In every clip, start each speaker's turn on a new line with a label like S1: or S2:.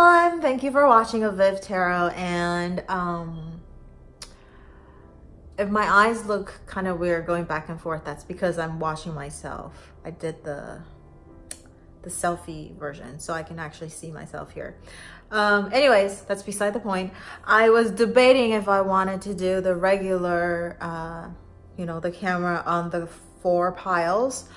S1: everyone, thank you for watching avivTarot. And if my eyes look kind of weird going back and forth, that's because I'm watching myself. I did the selfie version so I can actually see myself here. Anyways, that's beside the point. I was debating if I wanted to do the regular the camera on the 4 piles,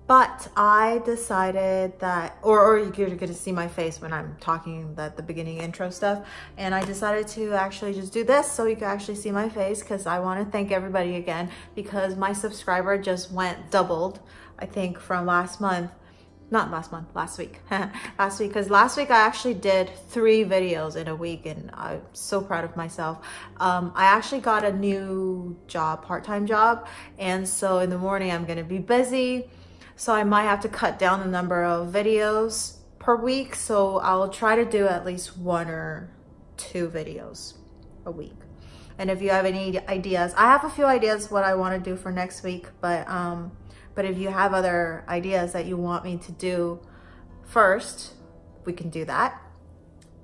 S1: but I decided that, or you're gonna see my face when I'm talking the beginning intro stuff, and I decided to actually just do this so you can actually see my face, because I want to thank everybody again, because my subscriber just doubled, I think, from last week. Last week, because last week I actually did 3 videos in a week, and I'm so proud of myself. I actually got a new job, part-time job, and so in the morning I'm gonna be busy, so I might have to cut down the number of videos per week. So I'll try to do at least 1 or 2 videos a week. And if you have any ideas, I have a few ideas what I want to do for next week, but if you have other ideas that you want me to do first, we can do that.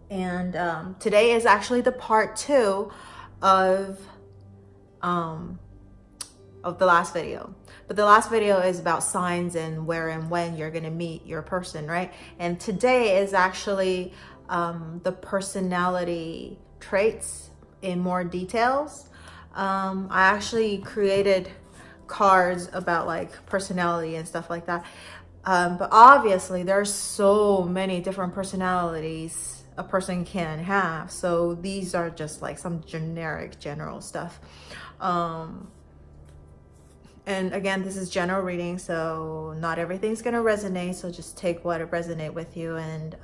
S1: And today is actually the part 2 of the last video. But the last video is about signs and where and when you're gonna meet your person, right? And today is actually the personality traits in more details. I actually created cards about like personality and stuff like that. But obviously there's so many different personalities a person can have. So these are just like some general stuff. And again, this is general reading, so not everything's gonna resonate. So just take what resonate with you, and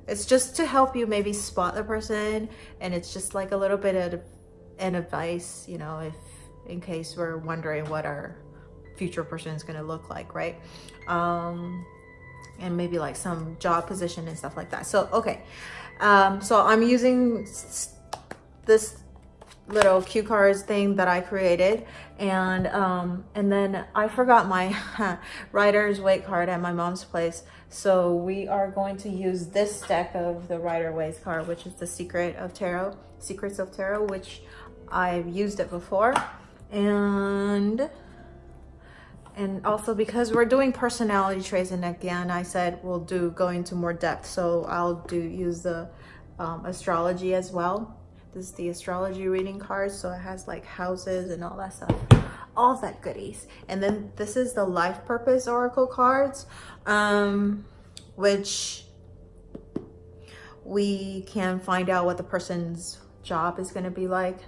S1: it's just to help you maybe spot the person, and it's just like a little bit of an advice, if in case we're wondering what our future person is gonna look like, right? And maybe like some job position and stuff like that. So okay, so I'm using this little cue cards thing that I created, and then I forgot my Rider's Waite card at my mom's place, so we are going to use this deck of the Rider-Waite card, which is the Secrets of Tarot, which I've used it before, and also because we're doing personality traits, and again I said we'll go into more depth, so I'll use the astrology as well. This is the astrology reading card, so it has like houses and all that stuff, all that goodies. And then this is the life purpose oracle cards, which we can find out what the person's job is going to be like,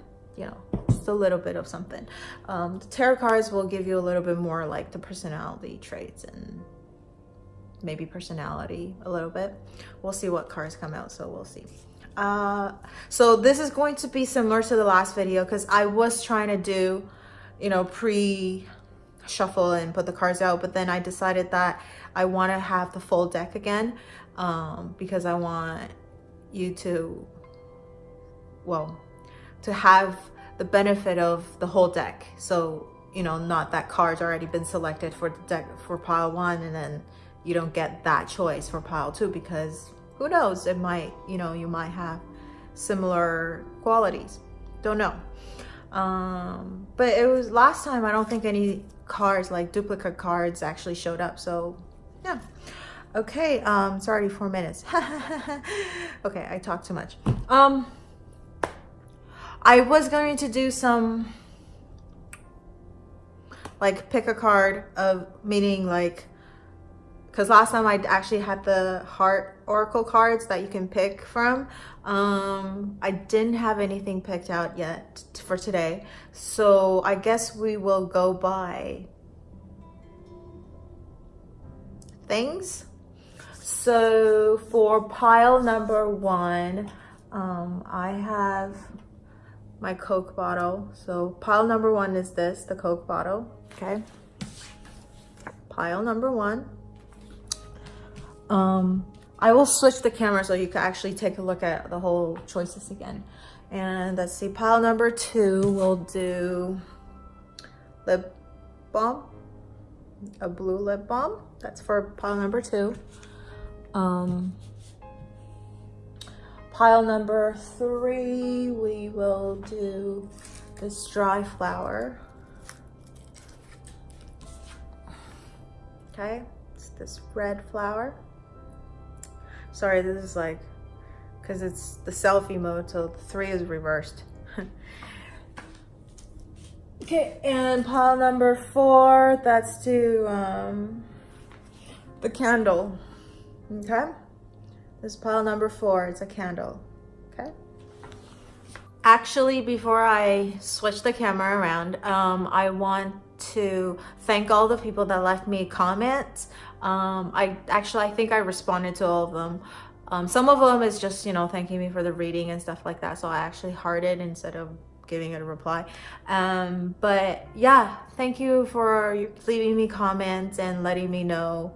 S1: just a little bit of something. The tarot cards will give you a little bit more like the personality traits and maybe personality a little bit. We'll see what cards come out, so we'll see. So this is going to be similar to the last video, because I was trying to do pre-shuffle and put the cards out, but then I decided that I want to have the full deck again, because I want you to have the benefit of the whole deck. So not that cards already been selected for the deck for pile 1, and then you don't get that choice for pile 2, because who knows, it might, you might have similar qualities. Don't know. But it was last time, I don't think any cards, like duplicate cards, actually showed up. So yeah. Okay, it's already 4 minutes. Okay, I talk too much. I was going to do some, like, pick a card of meaning, like, because last time I actually had the heart oracle cards that you can pick from. I didn't have anything picked out yet for today, so I guess we will go by things. So for pile number 1, I have my Coke bottle. So pile number 1 is the Coke bottle. Okay, pile number 1. I will switch the camera so you can actually take a look at the whole choices again. And let's see, pile number 2, we'll do lip balm, a blue lip balm. That's for pile number 2. Pile number 3, we will do this dry flower. Okay, it's this red flower. Sorry, this is like, because it's the selfie mode, so 3 is reversed. Okay, and pile number 4, that's to the candle. Okay, this is pile number 4, it's a candle. Okay. Actually, before I switch the camera around, I want to thank all the people that left me comments. I think I responded to all of them. Some of them is just, you know, thanking me for the reading and stuff like that, so I actually hearted instead of giving it a reply. But yeah, thank you for leaving me comments and letting me know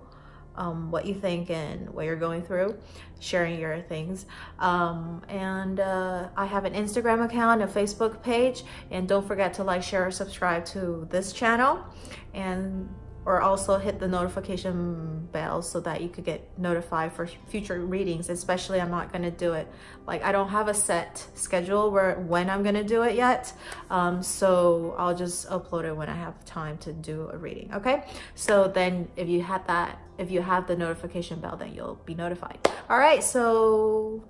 S1: what you think and what you're going through, sharing your things. And I have an Instagram account, a Facebook page, and don't forget to like, share, or subscribe to this channel, or also hit the notification bell so that you could get notified for future readings. Especially, I'm not gonna do it, like, I don't have a set schedule when I'm gonna do it yet, so I'll just upload it when I have time to do a reading. Okay, so then if you have the notification bell, then you'll be notified. All right, so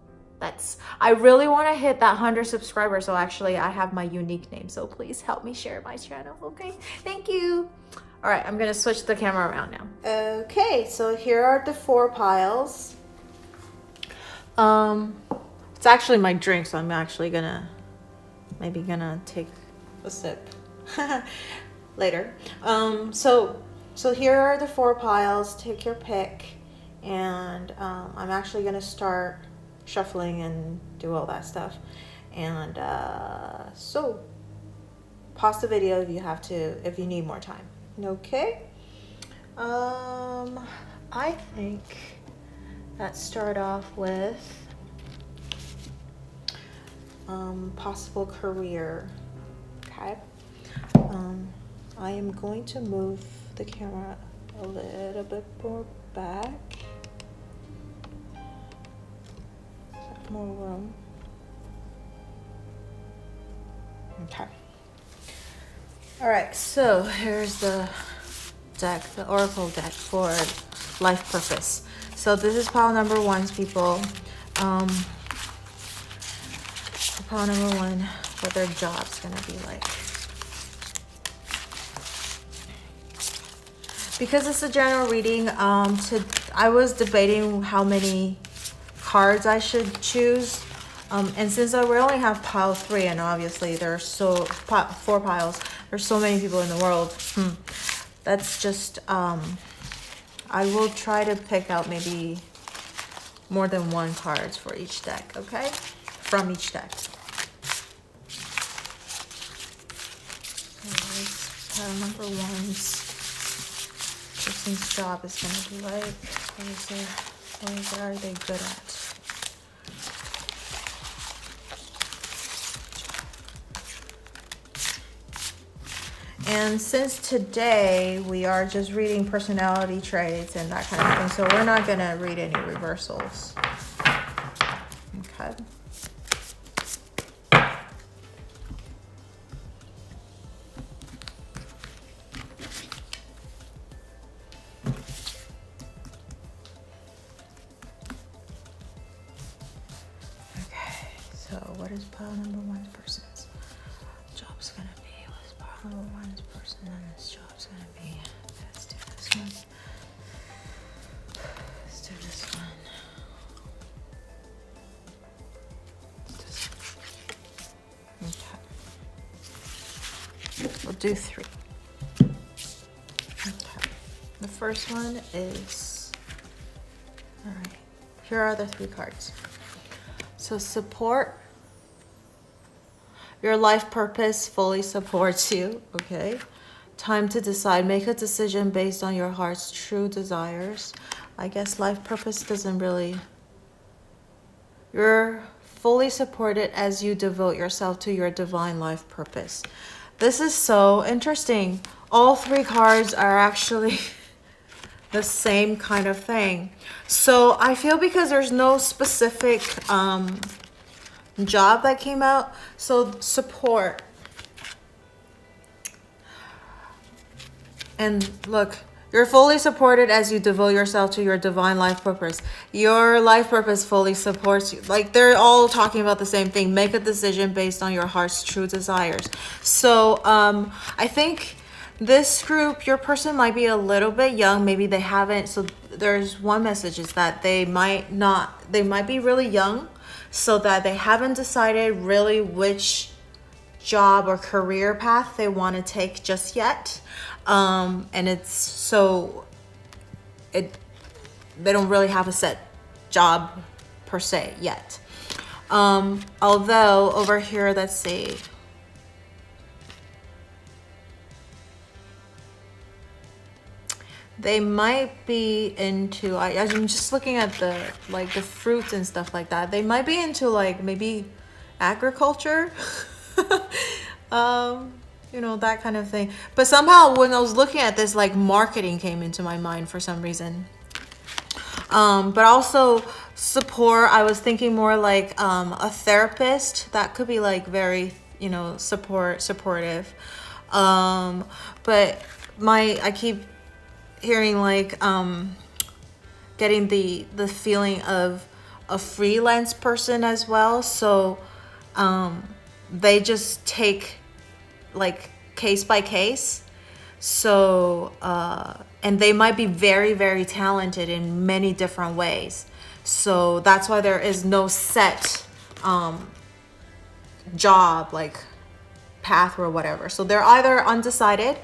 S1: I really want to hit that 100 subscribers, so actually I have my unique name, so please help me share my channel. Okay, thank you. All right, I'm gonna switch the camera around now. Okay, so here are the 4 piles. It's actually my drink, so I'm actually maybe gonna take a sip later. So here are the 4 piles. Take your pick, and I'm actually gonna start shuffling and do all that stuff. And so pause the video if you need more time. Okay. I think let's start off with possible career. Okay. I am going to move the camera a little bit more back. More room. Okay. All right, so here's the deck, the oracle deck for life purpose. So this is pile number 1, people. Pile number 1, what their job's gonna be like. Because it's a general reading, I was debating how many cards I should choose. And since we only have pile 3, and obviously there are 4 piles, there's so many people in the world. That's just, I will try to pick out maybe more than 1 cards for each deck, okay? From each deck. So this pile number 1's person's job is going to be like, what are they good at? And since today we are just reading personality traits and that kind of thing, so we're not going to read any reversals. Okay. Okay, so what is pile number 1's person's job's going to be? What's pile number 1's person and this job's going to be? Let's do this one. Let's do this one. Okay. We'll do 3. Okay. The first one is, all right, here are the 3 cards. So support, your life purpose fully supports you, okay? Time to decide, make a decision based on your heart's true desires. I guess life purpose doesn't really, you're fully supported as you devote yourself to your divine life purpose. This is so interesting. All 3 cards are actually the same kind of thing. So I feel because there's no specific job that came out, so support. And look, you're fully supported as you devote yourself to your divine life purpose. Your life purpose fully supports you. Like, they're all talking about the same thing. Make a decision based on your heart's true desires. So I think this group, your person might be a little bit young. Maybe they haven't. So there's one message is that they might be really young, so that they haven't decided really which job or career path they want to take just yet. And it's so they don't really have a set job per se yet. Although over here, let's see. They might be into, I'm just looking at the fruits and stuff like that. They might be into like maybe agriculture. You know, that kind of thing. But somehow when I was looking at this, like marketing came into my mind for some reason. But also support, I was thinking more like a therapist. That could be like very, you know, supportive. But I keep hearing like getting the feeling of a freelance person as well. So they just take like case by case. So and they might be very, very talented in many different ways. So that's why there is no set job like path or whatever. So they're either undecided,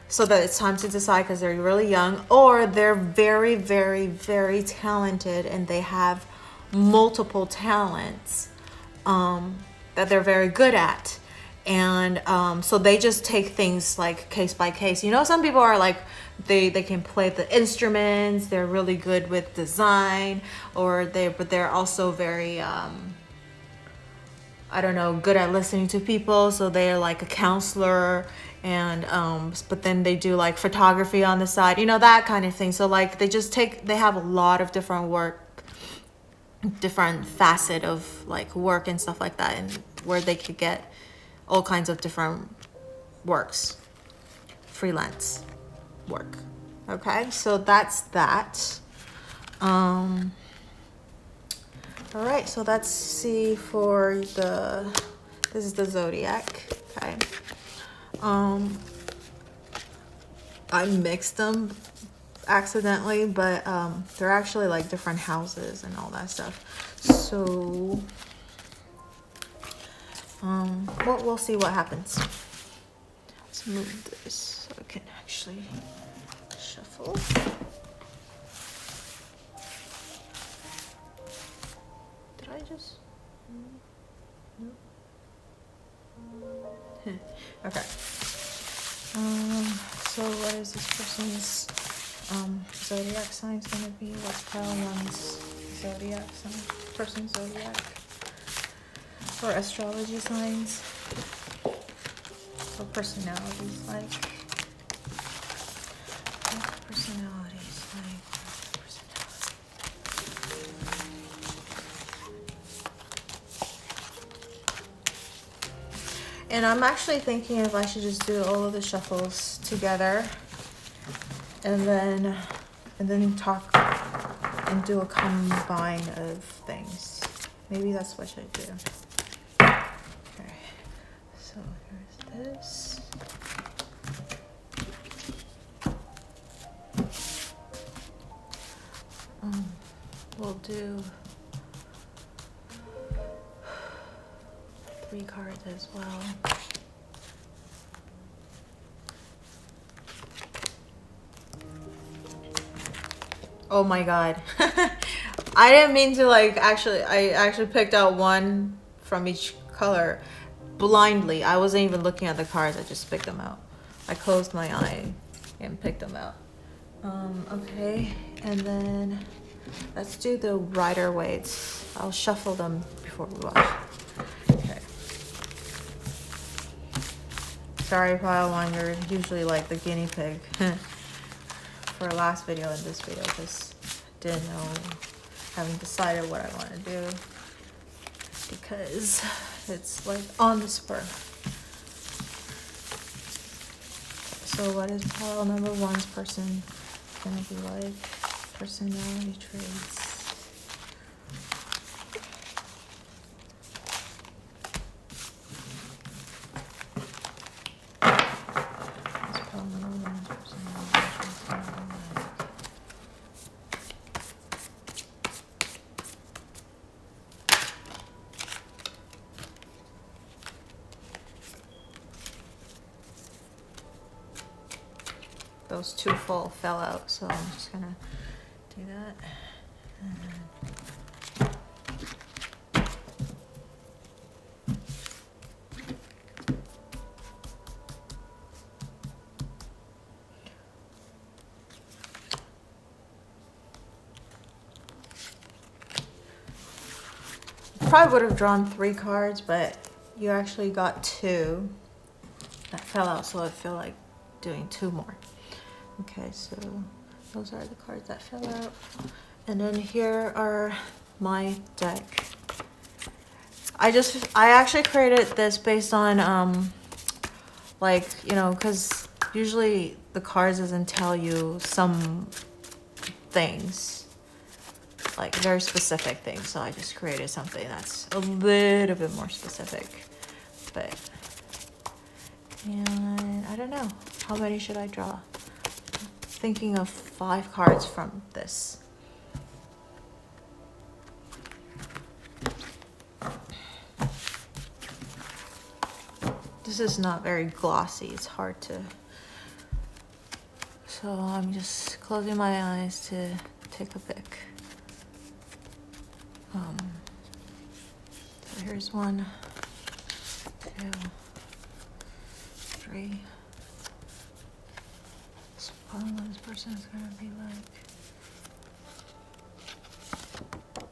S1: so that it's time to decide because they're really young, or they're very, very, very talented and they have multiple talents that they're very good at. And so they just take things like case by case. You know, some people are like, they can play the instruments, they're really good with design, but they're also very, I don't know, good at listening to people. So they're like a counselor, and but then they do like photography on the side, you know, that kind of thing. So like they have a lot of different facet of like work and stuff like that, and where they could get all kinds of different works, freelance work. Okay, so that's that. All right, so let's see for this is the zodiac. Okay, I mixed them accidentally, but they're actually like different houses and all that stuff. So we'll see what happens. Let's move this so I can actually shuffle. Did I just? No. Okay. So what is this person's zodiac sign gonna be? What's pile one's zodiac sign? Person's zodiac? Or astrology signs? What personalities like? What personalities like? And I'm actually thinking if I should just do all of the shuffles together and then talk and do a combine of things. Maybe that's what I should do. Okay. So here's this. We'll do 3 cards as well. Oh my god. I didn't mean to I actually picked out one from each color blindly. I wasn't even looking at the cards, I just picked them out. I closed my eye and picked them out. Okay, and then let's do the Rider Waite. I'll shuffle them before we watch. Okay. Sorry, pile one, you're usually like the guinea pig for last video and this video, just didn't know, haven't decided what I want to do because it's like on the spur. So what is pile number one's person gonna be like? Personality traits. Those two fell out, so I'm just gonna do that. Probably would have drawn 3 cards, but you actually got 2 that fell out, so I feel like doing 2 more. Okay, so those are the cards that fell out. And then here are my deck. I actually created this based on like, you know, because usually the cards doesn't tell you some things, like very specific things. So I just created something that's a little bit more specific. But and I don't know, how many should I draw? Thinking of 5 cards from this. This is not very glossy, it's hard to, so I'm just closing my eyes to take a pick. So here's 1, 2, 3. How long this person is gonna be like? 4.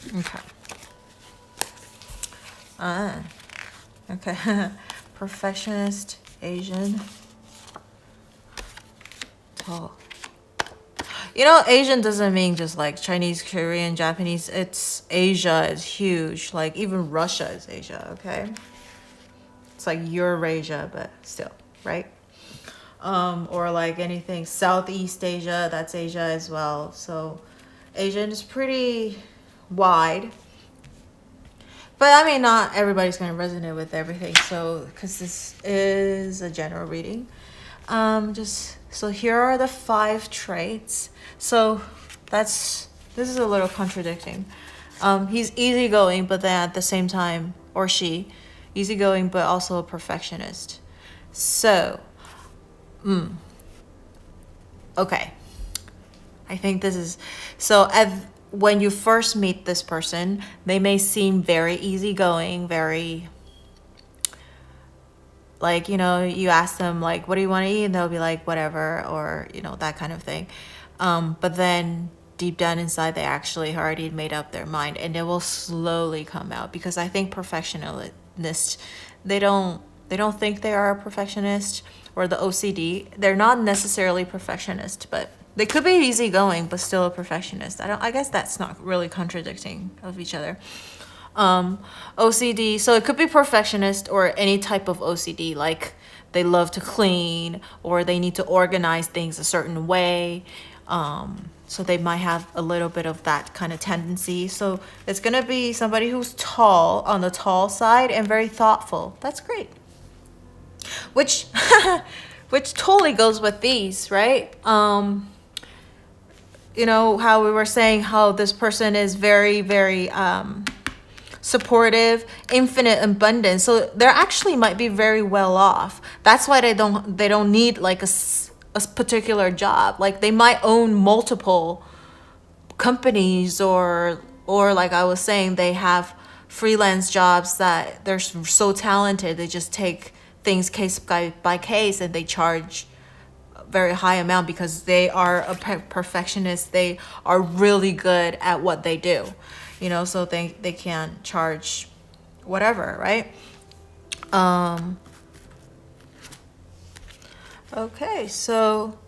S1: 5. Okay. Okay. Perfectionist, Asian, tall. You know, Asian doesn't mean just like Chinese, Korean, Japanese. It's Asia is huge. Like even Russia is Asia, okay? It's like Eurasia, but still, right? Or like anything Southeast Asia, that's Asia as well. So Asian is pretty wide. But I mean, not everybody's going to resonate with everything. So, because this is a general reading. So here are the 5 traits. So this is a little contradicting. He's easygoing, but then at the same time, or she, easygoing, but also a perfectionist. So, okay. I think this is, so when you first meet this person, they may seem very easygoing, very, like, you know, you ask them, like, what do you want to eat? And they'll be like, whatever, or, you know, that kind of thing. But then deep down inside, they actually already made up their mind, and it will slowly come out, because I think perfectionists, they don't think they are a perfectionist, or the OCD. They're not necessarily perfectionist, but they could be easygoing, but still a perfectionist. I guess that's not really contradicting of each other. OCD, so it could be perfectionist or any type of OCD, like they love to clean or they need to organize things a certain way. So they might have a little bit of that kind of tendency. So it's going to be somebody who's tall, on the tall side, and very thoughtful. That's great. Which totally goes with these, right? You know, how we were saying how this person is very, very supportive, infinite abundance. So they actually might be very well off. That's why they don't need like a particular job. Like they might own multiple companies, or like I was saying, they have freelance jobs that they're so talented, they just take things case by case and they charge very high amount because they are a perfectionist. They are really good at what they do, you know, so they can charge whatever, right? Okay, so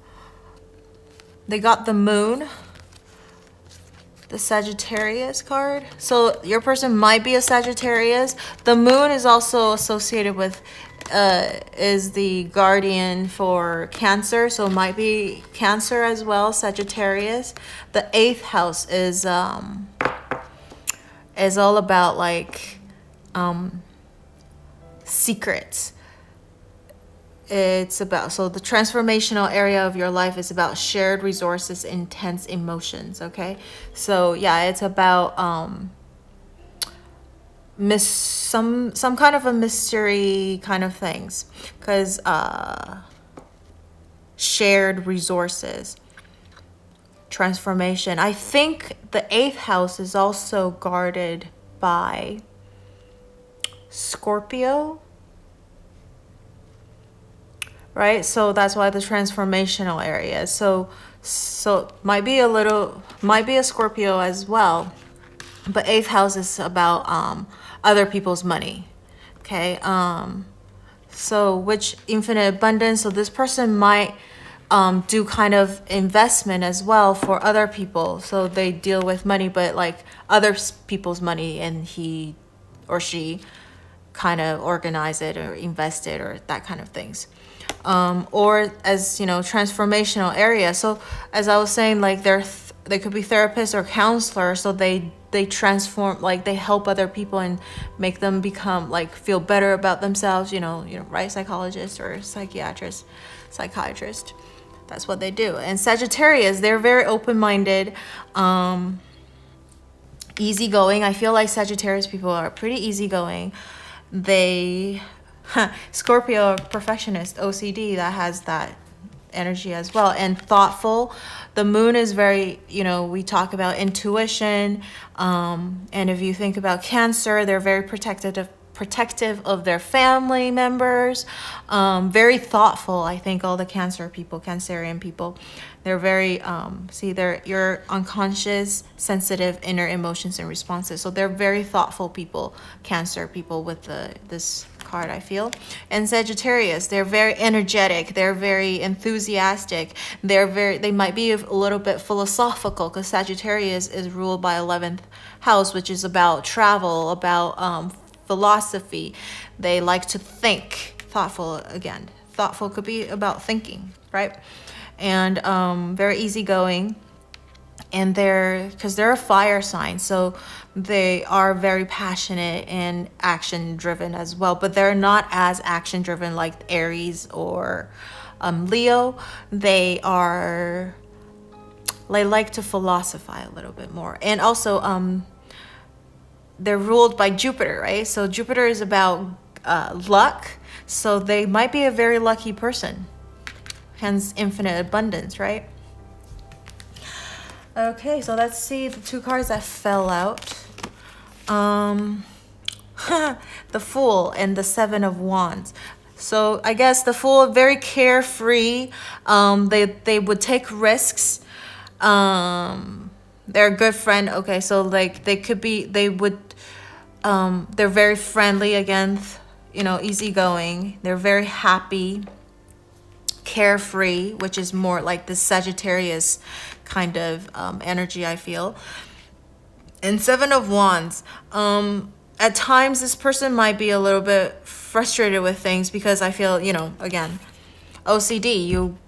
S1: they got the moon, the Sagittarius card. So your person might be a Sagittarius. The moon is also associated with is the guardian for Cancer, so it might be Cancer as well, Sagittarius. The 8th house is all about like secrets. It's about, so the transformational area of your life is about shared resources, intense emotions, okay? So yeah, it's about some kind of a mystery kind of things, because shared resources, transformation. I think the 8th house is also guarded by Scorpio, right? So that's why the transformational area. So might be a Scorpio as well, but 8th house is about other people's money, okay? So which infinite abundance. So this person might do kind of investment as well for other people. So they deal with money, but like other people's money, and he or she kind of organize it or invest it or that kind of things. Or as, you know, transformational area. So as I was saying, like they could be therapists or counselors. So they transform, like they help other people and make them become like feel better about themselves, you know, right? Psychologist or psychiatrist. That's what they do. And Sagittarius, they're very open-minded, easygoing. I feel like Sagittarius people are pretty easygoing. Scorpio, perfectionist, OCD, that has that energy as well, and thoughtful. The moon is very, you know, we talk about intuition, and if you think about Cancer, they're very protective of their family members, very thoughtful. I think all the Cancerian people, they're very they're your unconscious, sensitive inner emotions and responses. So they're very thoughtful people, Cancer people, with this card, I feel. And Sagittarius, they're very energetic, they're very enthusiastic, they might be a little bit philosophical, because Sagittarius is ruled by 11th house, which is about travel, about philosophy. They like to think. Thoughtful could be about thinking, right? And very easygoing. And because they're a fire sign, so they are very passionate and action driven as well, but they're not as action driven like Aries or Leo. They like to philosophize a little bit more. And also they're ruled by Jupiter, right? So Jupiter is about luck, so they might be a very lucky person, hence infinite abundance, right? Okay, so let's see the 2 cards that fell out. The Fool and the 7 of Wands. So I guess the Fool, very carefree. They would take risks. They're a good friend. Okay, so like they're very friendly, again, you know, easygoing. They're very happy, carefree, which is more like the Sagittarius kind of energy, I feel. And 7 of Wands, at times this person might be a little bit frustrated with things, because I feel, you know, again, OCD, you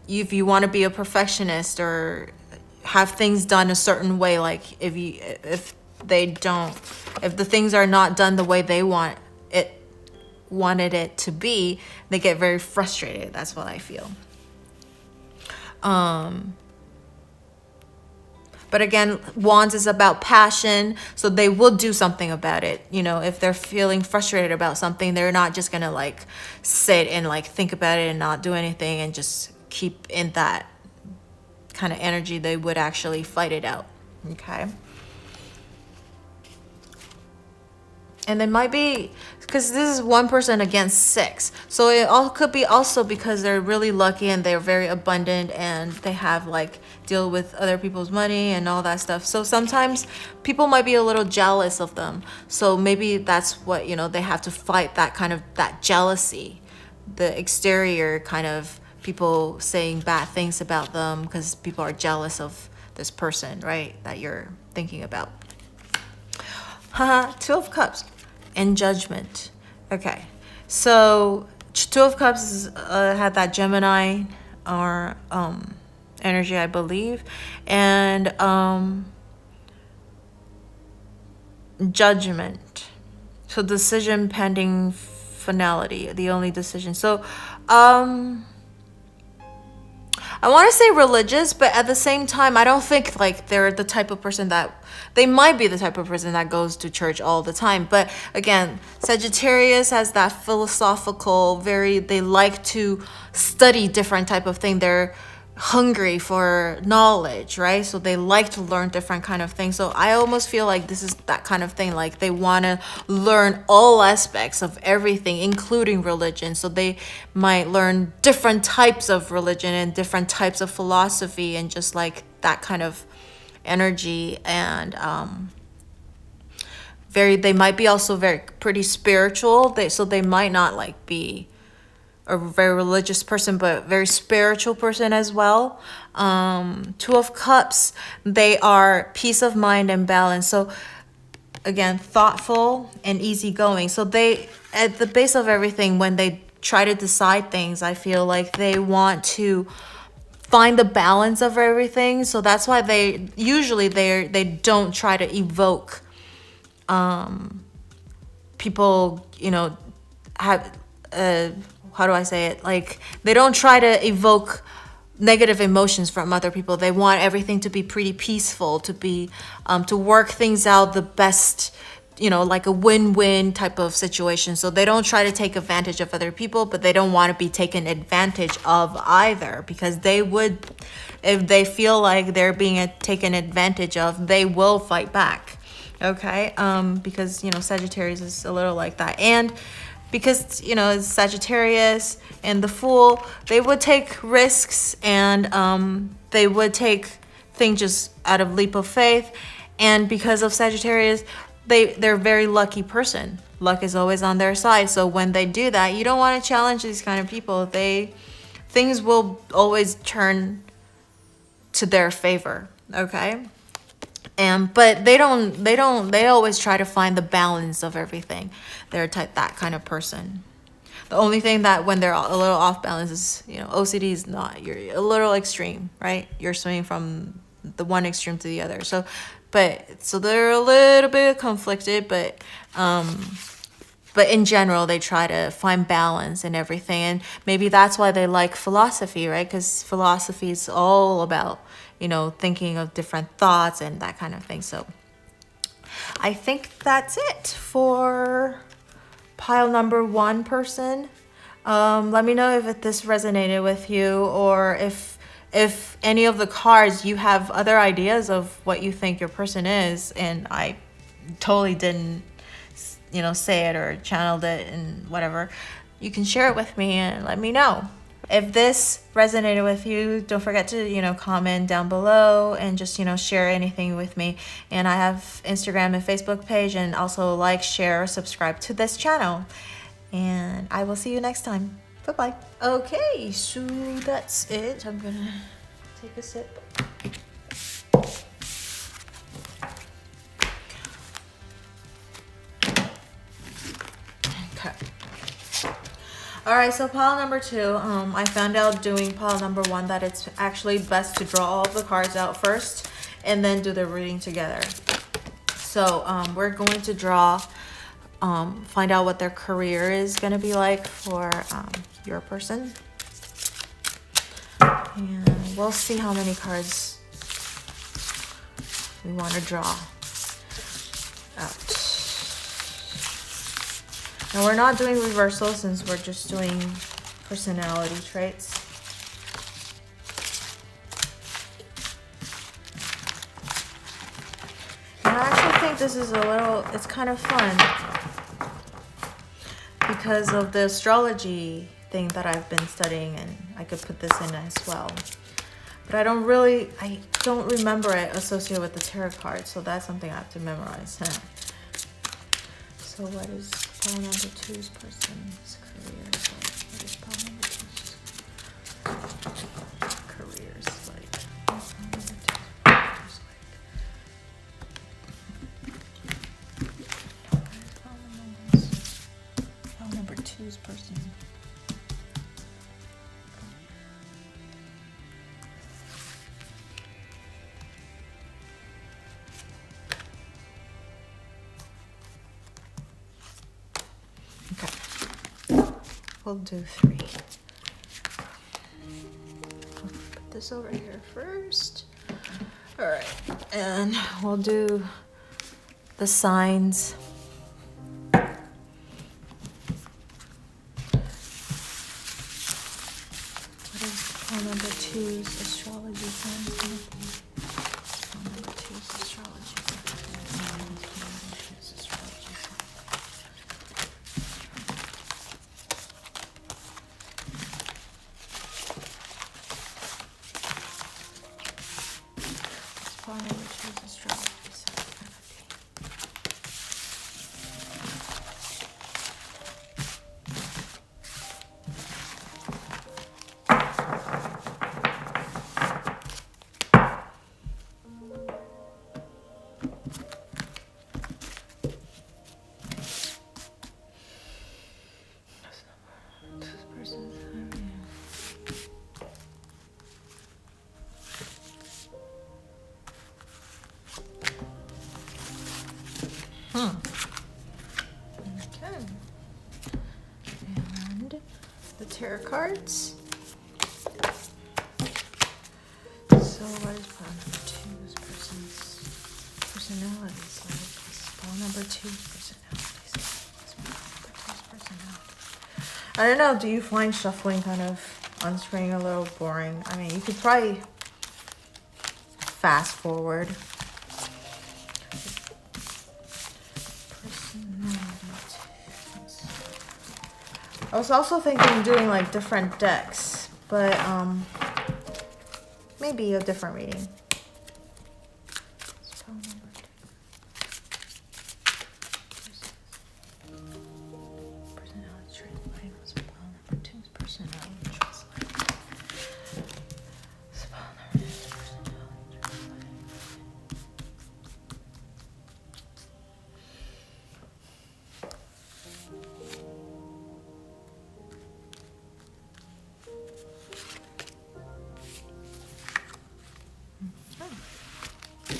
S1: if you want to be a perfectionist or have things done a certain way, like if the things are not done the way they wanted it to be, they get very frustrated. That's what I feel. But again, Wands is about passion, so they will do something about it. You know, if they're feeling frustrated about something, they're not just gonna like sit and like think about it and not do anything and just keep in that kind of energy. They would actually fight it out. Okay. And they might be, because this is one person against 6. So it all could be also because they're really lucky and they're very abundant and they have like deal with other people's money and all that stuff. So sometimes people might be a little jealous of them. So maybe that's what, you know, they have to fight that kind of, that jealousy, the exterior kind of people saying bad things about them because people are jealous of this person, right? That you're thinking about. Haha, 2 of Cups and Judgment. Okay, so 2 of Cups is, had that Gemini or energy, I believe, and Judgment. So decision pending finality, the only decision. So I want to say religious, but at the same time, I don't think like they're the type of person that, they might be the type of person that goes to church all the time. But again, Sagittarius has that philosophical, they like to study different type of thing. They're hungry for knowledge, right? So they like to learn different kind of things. So I almost feel like this is that kind of thing, like they want to learn all aspects of everything, including religion. So they might learn different types of religion and different types of philosophy and just like that kind of energy. And they might be also pretty spiritual. So they might not like be a very religious person, but very spiritual person as well. 2 of Cups, they are peace of mind and balance. So again, thoughtful and easygoing. So they, at the base of everything, when they try to decide things, I feel like they want to find the balance of everything. So that's why they usually they don't try to evoke people, you know, have how do I say it? Like they don't try to evoke negative emotions from other people. They want everything to be pretty peaceful, to be to work things out the best, you know, like a win-win type of situation. So they don't try to take advantage of other people, but they don't want to be taken advantage of either, because they would, if they feel like they're being taken advantage of, they will fight back. Okay, because, you know, Sagittarius is a little like that. And because, you know, it's Sagittarius and the Fool, they would take risks and they would take things just out of leap of faith. And because of Sagittarius, they're a very lucky person. Luck is always on their side. So when they do that, you don't want to challenge these kind of people. Things will always turn to their favor. Okay. But they always try to find the balance of everything. They're that kind of person. The only thing that when they're a little off balance is, you know, OCD is not, you're a little extreme, right? You're swinging from the one extreme to the other. So they're a little bit conflicted, but in general, they try to find balance in everything. And maybe that's why they like philosophy, right? Because philosophy is all about, you know, thinking of different thoughts and that kind of thing. So I think that's it for pile number 1 person. Let me know if this resonated with you, or if any of the cards you have other ideas of what you think your person is, and I totally didn't, you know, say it or channeled it and whatever. You can share it with me and let me know. If this resonated with you, don't forget to, you know, comment down below and just, you know, share anything with me. And I have Instagram and Facebook page, and also like, share, subscribe to this channel. And I will see you next time. Bye-bye. Okay, so that's it. I'm gonna take a sip. Okay. All right, so pile number 2, I found out doing pile number 1 that it's actually best to draw all of the cards out first and then do the reading together. So we're going to draw, find out what their career is going to be like for your person. And we'll see how many cards we want to draw out. Now we're not doing reversal since we're just doing personality traits. And I actually think this is it's kind of fun. because of the astrology thing that I've been studying, and I could put this in as well. But I don't remember it associated with the tarot card, so that's something I have to memorize. So what is pile number 2's person's careers like? What is pile number 2's careers like? Pile number 2's person. We'll do 3. Put this over here first. All right, and we'll do the signs. What is pile number 2's astrology signs going to be? Pile number 2's astrology signs. Okay. And the tarot cards. So what is pile number 2's personalities like? Pile number 2's personalities like? What's pile number 2's personality? I don't know, do you find shuffling kind of on screen a little boring? I mean, you could probably fast forward. I was also thinking of doing like different decks, but maybe a different reading. Personality trait. What's pile number 2's personality traits like? What's pile number 2's personality traits like?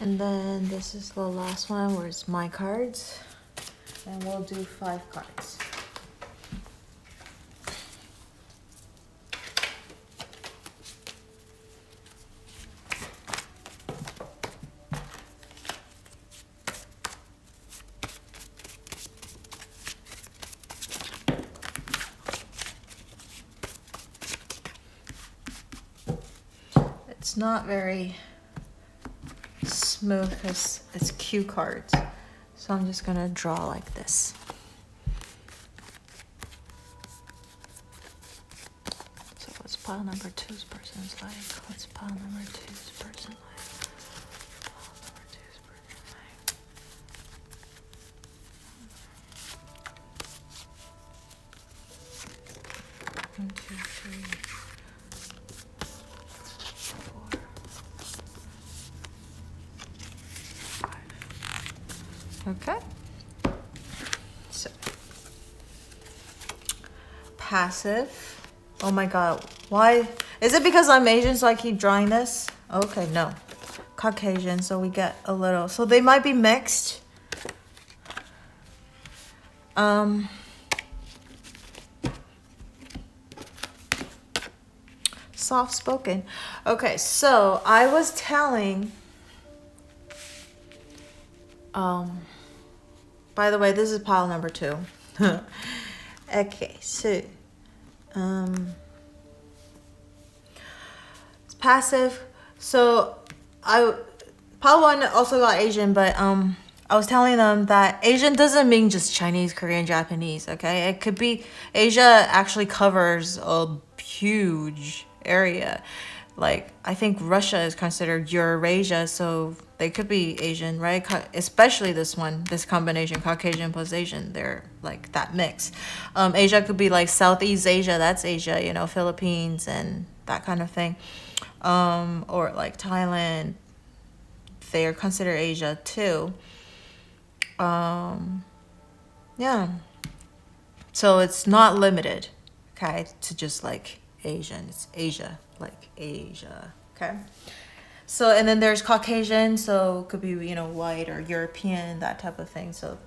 S1: And then this is the last one, where it's my cards. And we'll do 5 cards. It's not very smooth because it's cue cards, so I'm just gonna draw like this. So what's pile number 2's person's like? What's pile number 2's person like? Pile number 2's person like? 1, 2, 3. Okay, so passive. Oh my god, why is it? Because I'm Asian, so I keep drawing this? Okay, no, Caucasian, so we get a little, so they might be mixed. Soft spoken. Okay, so I was telling by the way, this is pile number 2. Okay, so it's passive. So pile 1 also got Asian, but I was telling them that Asian doesn't mean just Chinese, Korean, Japanese, okay? It could be, Asia actually covers a huge area. Like, I think Russia is considered Eurasia, so they could be Asian, right? Especially this one, this combination, Caucasian plus Asian, they're like that mix. Asia could be like Southeast Asia, that's Asia, you know, Philippines and that kind of thing. Or like Thailand, they are considered Asia too. Yeah. So it's not limited, okay, to just like Asian. It's Asia, like Asia, okay? So, and then there's Caucasian, so it could be, you know, white or European, that type of thing. So,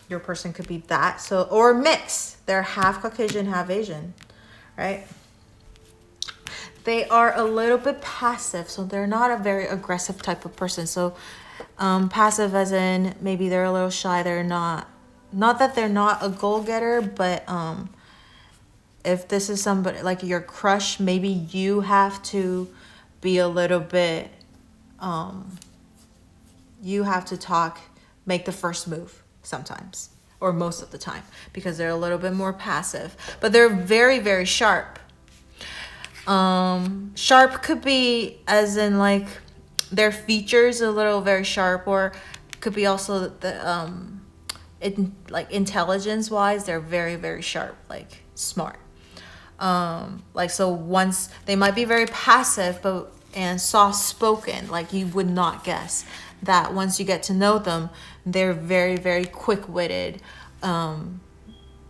S1: your person could be that. So, or mix. They're half Caucasian, half Asian, right? They are a little bit passive, so they're not a very aggressive type of person. So, passive as in maybe they're a little shy. They're not that they're not a goal-getter, but if this is somebody like your crush, maybe you have to be a little bit, you have to make the first move sometimes, or most of the time, because they're a little bit more passive, but they're very, very sharp. Sharp could be as in like their features a little very sharp, or could be also the like intelligence wise, they're very, very sharp, like smart. Like, so once they might be very passive and soft spoken, like you would not guess that once you get to know them, they're very, very quick-witted,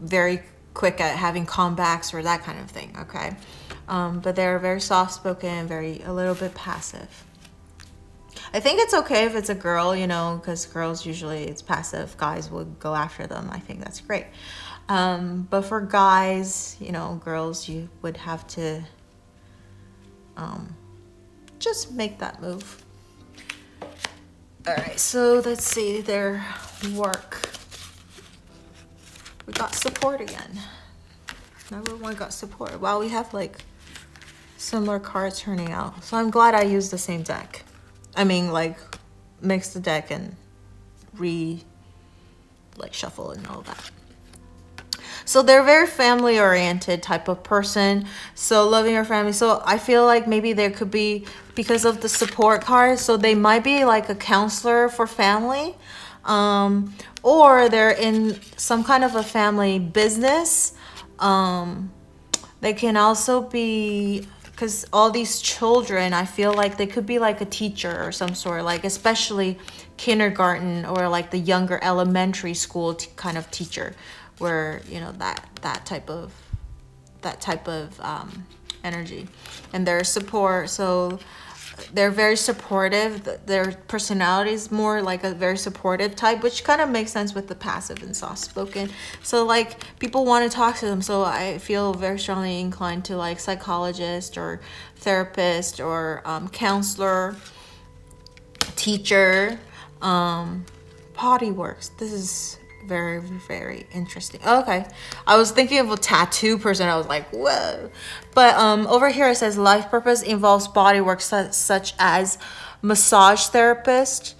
S1: very quick at having comebacks or that kind of thing, okay? But they're very soft-spoken, a little bit passive. I think it's okay if it's a girl, you know, because girls usually it's passive. Guys will go after them. I think that's great. But for guys, you know, girls, you would have to just make that move. All right, so let's see their work. We got support again. Number one got support. Wow, we have like similar cards turning out. So I'm glad I used the same deck. I mean, like, mix the deck and shuffle and all that. So they're a very family-oriented type of person. So loving your family. So I feel like maybe there could be, because of the support card, so they might be like a counselor for family. Or they're in some kind of a family business. They can also be, because all these children, I feel like they could be like a teacher or some sort, like especially kindergarten or like the younger elementary school kind of teacher, where, you know, that type of energy. And their support, so they're very supportive. Their personality is more like a very supportive type, which kind of makes sense with the passive and soft spoken. So like people want to talk to them, so I feel very strongly inclined to like psychologist or therapist or counselor, teacher, body works. This is very, very interesting. Okay, I was thinking of a tattoo person. I was like, whoa. But over here it says life purpose involves body work such as massage therapy,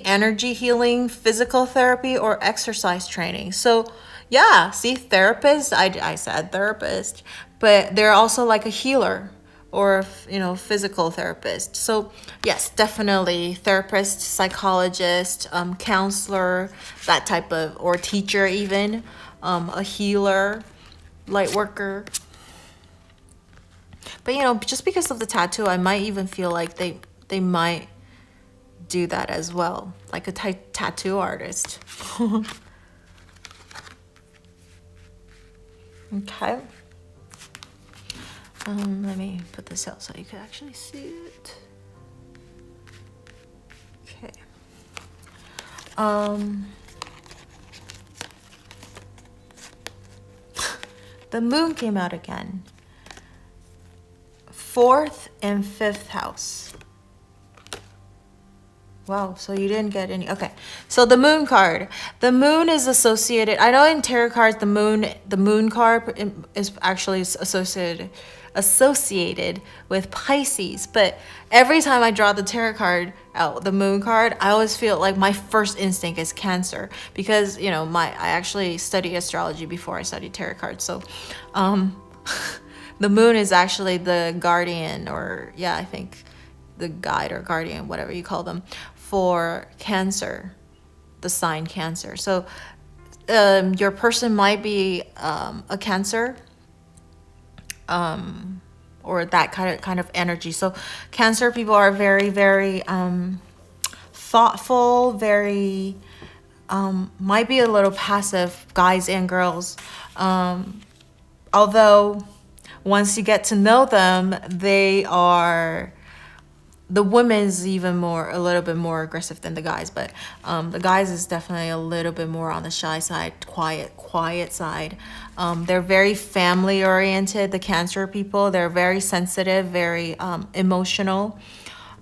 S1: energy healing, physical therapy, or exercise training. So yeah, see, therapist, I said therapist, but they're also like a healer or, you know, physical therapist. So yes, definitely therapist, psychologist, counselor, that type of, or teacher even, a healer, light worker. But, you know, just because of the tattoo, I might even feel like they might do that as well, like a tattoo artist. Okay. Let me put this out so you can actually see it. Okay. The moon came out again. 4th and 5th house. Wow, so you didn't get any. Okay, so the moon card. The moon is associated, I know in tarot cards, the moon card is actually associated associated with Pisces. But every time I draw the tarot card out, the moon card, I always feel like my first instinct is Cancer, because you know I actually studied astrology before I studied tarot cards. So the moon is actually the guardian, or yeah, I think the guide or guardian, whatever you call them, for Cancer, the sign Cancer. So your person might be a Cancer, or that kind of energy. So Cancer people are very, very thoughtful, very might be a little passive, guys and girls. Although once you get to know them, the women's even a little bit more aggressive than the guys, but the guys is definitely a little bit more on the shy side, quiet side. They're very family oriented, the Cancer people. They're very sensitive, very emotional.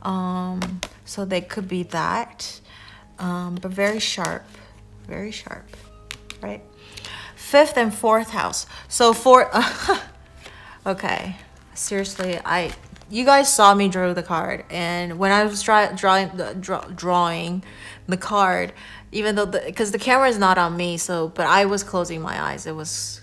S1: So they could be that, but very sharp, right? 5th and 4th house. So okay, seriously, you guys saw me draw the card, and when I was drawing the card, even though because the camera is not on me, but I was closing my eyes. It was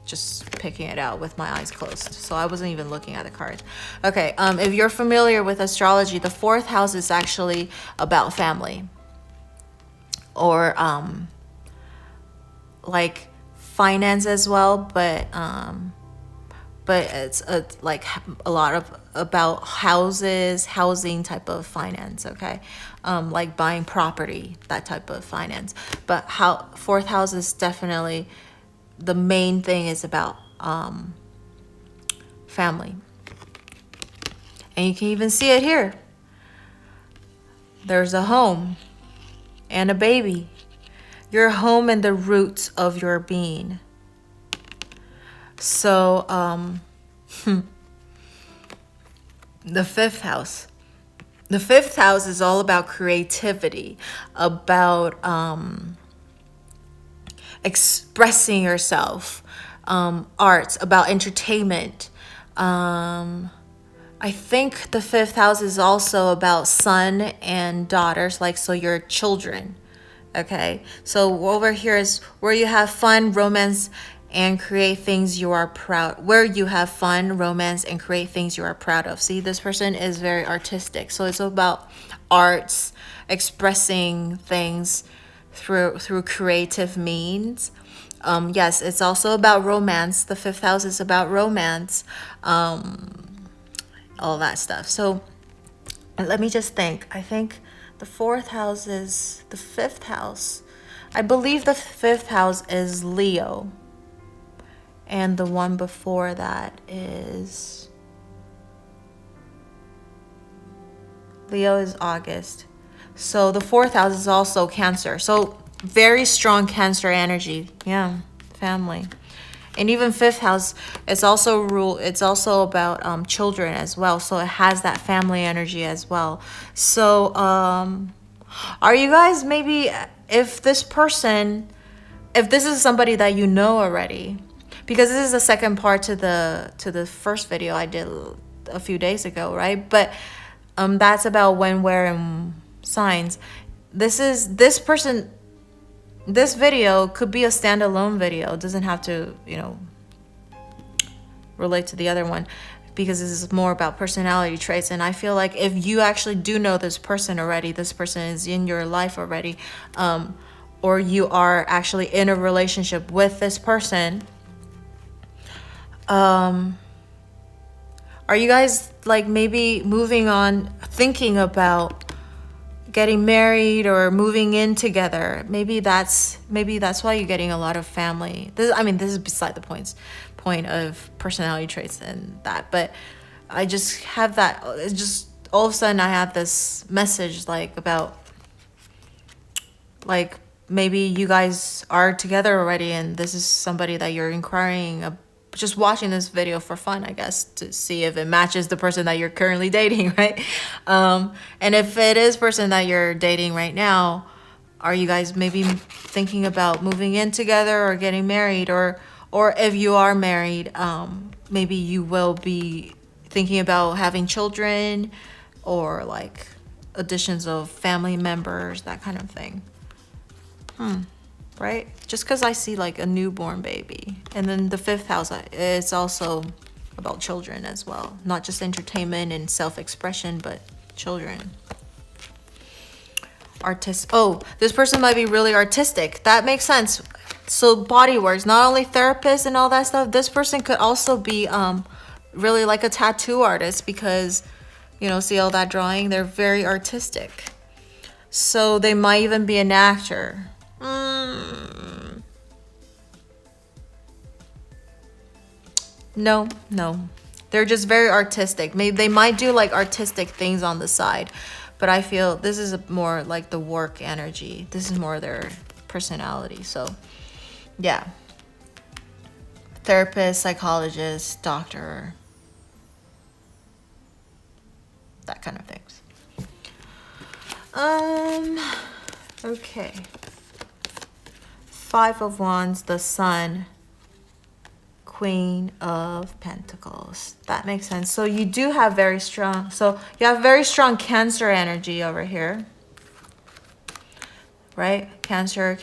S1: just picking it out with my eyes closed, so I wasn't even looking at the cards. Okay, if you're familiar with astrology, the 4th house is actually about family, or like finance as well, but it's like a lot about housing type of finance, okay? Like buying property, that type of finance. But 4th house is definitely, the main thing is about family. And you can even see it here. There's a home and a baby. Your home and the roots of your being. So, the 5th house. The 5th house is all about creativity, about expressing yourself, arts, about entertainment. I think the 5th house is also about son and daughters, like, so your children. Okay, so over here is where you have fun, romance, and create things you are proud, where you have fun, romance, and create things you are proud of. See, this person is very artistic, so it's about arts, expressing things through creative means. Yes, it's also about romance. The 5th house is about romance, all that stuff. So let me just think. I think the 4th house is the 5th house. I believe the 5th house is Leo. And the one before that is Leo is August. So the 4th house is also Cancer. So very strong Cancer energy. Yeah, family. And even 5th house, it's also about children as well. So it has that family energy as well. So are you guys, maybe if this is somebody that you know already, because this is the second part to the first video I did a few days ago, right? But that's about when, where, and signs. This video could be a standalone video. It doesn't have to, relate to the other one, because this is more about personality traits. And I feel like if you actually do know this person already, this person is in your life already, or you are actually in a relationship with this person, are you guys like maybe moving on, thinking about getting married or moving in together? Maybe that's why you're getting a lot of family. This is beside the point of personality traits and that, but I just have that. It's just all of a sudden I have this message about maybe you guys are together already, and this is somebody that you're inquiring about. Just watching this video for fun, I guess, to see if it matches the person that you're currently dating, right? And if it is person that you're dating right now, are you guys maybe thinking about moving in together or getting married, or if you are married, maybe you will be thinking about having children or like additions of family members, that kind of thing. Right? Just because I see like a newborn baby. And then the 5th house, it's also about children as well. Not just entertainment and self-expression, but children. This person might be really artistic. That makes sense. So body works, not only therapists and all that stuff, this person could also be really like a tattoo artist because, you know, see all that drawing? They're very artistic. So they might even be an actor. No. They're just very artistic. Maybe they might do like artistic things on the side, but I feel this is more like the work energy. This is more their personality. So yeah, therapist, psychologist, doctor, that kind of things. Okay. 5 of Wands, the Sun, Queen of Pentacles. That makes sense. So you do have very strong, you have very strong Cancer energy over here. Right? Cancer,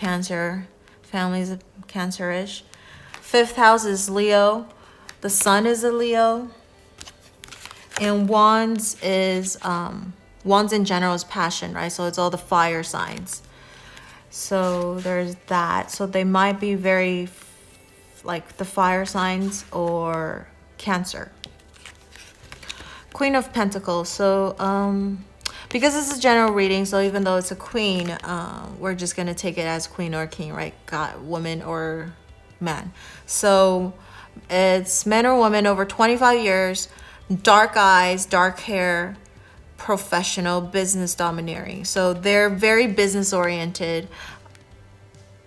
S1: families of Cancerish. 5th house is Leo. The Sun is a Leo. And Wands is, Wands in general is passion, right? So it's all the fire signs. So there's that. So they might be very like the fire signs or Cancer. Queen of Pentacles. So because it's a general reading, so even though it's a queen, we're just gonna take it as queen or king, right? God, woman or man. So it's man or woman over 25 years, dark eyes, dark hair, professional, business domineering. So they're very business oriented.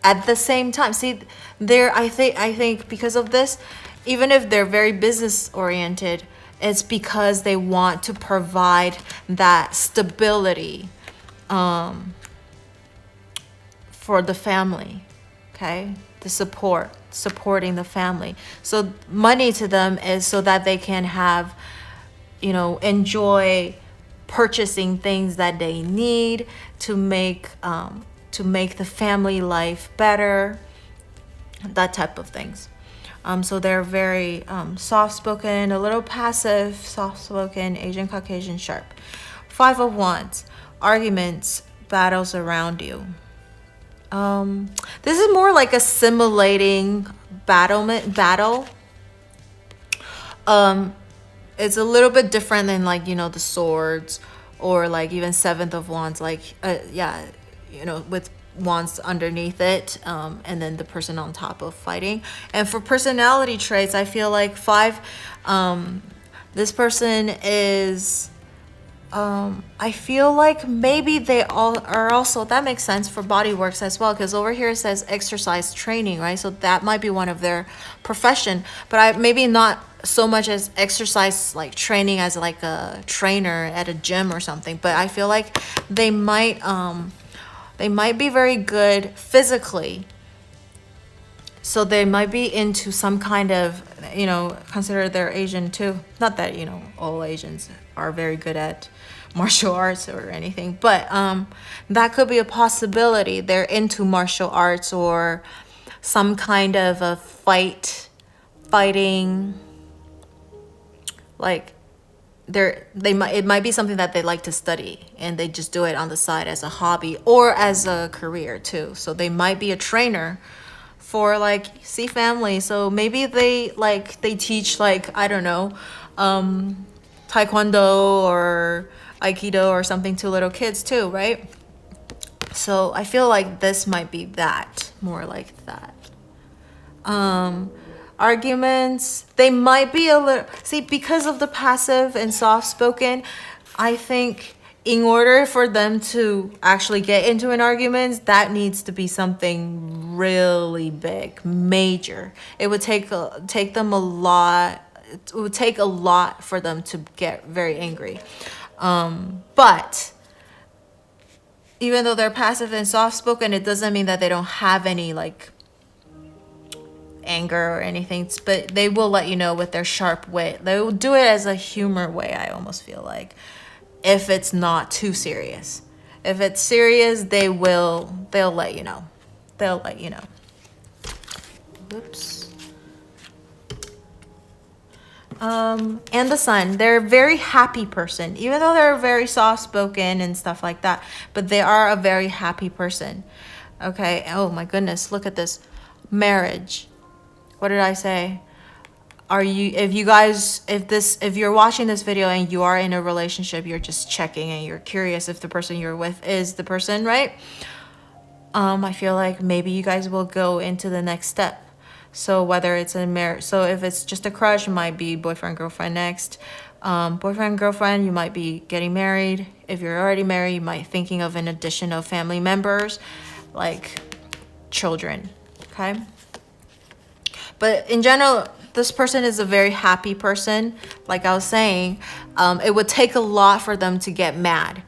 S1: At the same time, see, I think because of this, even if they're very business oriented, it's because they want to provide that stability for the family. Okay, the supporting the family. So money to them is so that they can have, you know, enjoy purchasing things that they need to make the family life better, that type of things. So they're very soft-spoken, a little passive, soft-spoken, Asian, Caucasian, sharp. 5 of Wands, arguments, battles around you. This is more like a simulating battle. It's a little bit different than like, you know, the swords or like even 7th of Wands, like, yeah, you know, with wands underneath it, and then the person on top of fighting. And for personality traits, I feel like 5, this person is, I feel like maybe they all are also, that makes sense for body works as well, because over here it says exercise training, right? So that might be one of their profession, but maybe not so much as exercise like training as like a trainer at a gym or something, but I feel like they might be very good physically. So they might be into some kind of, you know, consider they're Asian too. Not that, you know, all Asians are very good at martial arts or anything, but that could be a possibility. They're into martial arts or some kind of a fighting, like it might be something that they like to study and they just do it on the side as a hobby or as a career too. So they might be a trainer for like see family. So maybe they teach like, I don't know, taekwondo or aikido or something to little kids too, right? So I feel like this might be that, more like that. Arguments, they might be a little, see, because of the passive and soft-spoken, I think in order for them to actually get into an argument, that needs to be something really big, major. It would take them a lot. It would take a lot for them to get very angry. But even though they're passive and soft-spoken, it doesn't mean that they don't have any like anger or anything, but they will let you know with their sharp wit. They will do it as a humor way, I almost feel like, if it's not too serious. If it's serious, they'll let you know. They'll let you know. Whoops. And the Sun, they're a very happy person, even though they're very soft-spoken and stuff like that, but they are a very happy person. Okay. Oh my goodness, look at this. Marriage. What did I say? If you're watching this video and you are in a relationship, you're just checking and you're curious if the person you're with is the person, right? I feel like maybe you guys will go into the next step. So whether it's a marriage, so if it's just a crush, it might be boyfriend, girlfriend next. Boyfriend, girlfriend, you might be getting married. If you're already married, you might be thinking of an addition of family members, like children, okay? But in general, this person is a very happy person. Like I was saying, it would take a lot for them to get mad.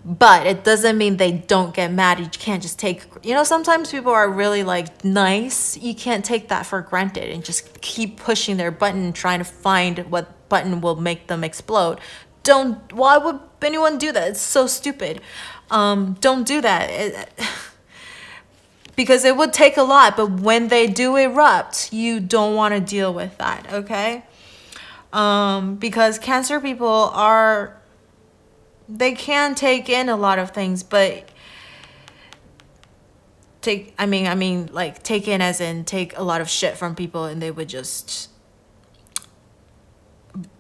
S1: But it doesn't mean they don't get mad. You can't just take, sometimes people are really like nice. You can't take that for granted and just keep pushing their button, trying to find what button will make them explode. Why would anyone do that? It's so stupid. Don't do that. Because it would take a lot, but when they do erupt, you don't want to deal with that, okay? Because Cancer people they can take in a lot of things, but take in as in take a lot of shit from people, and they would just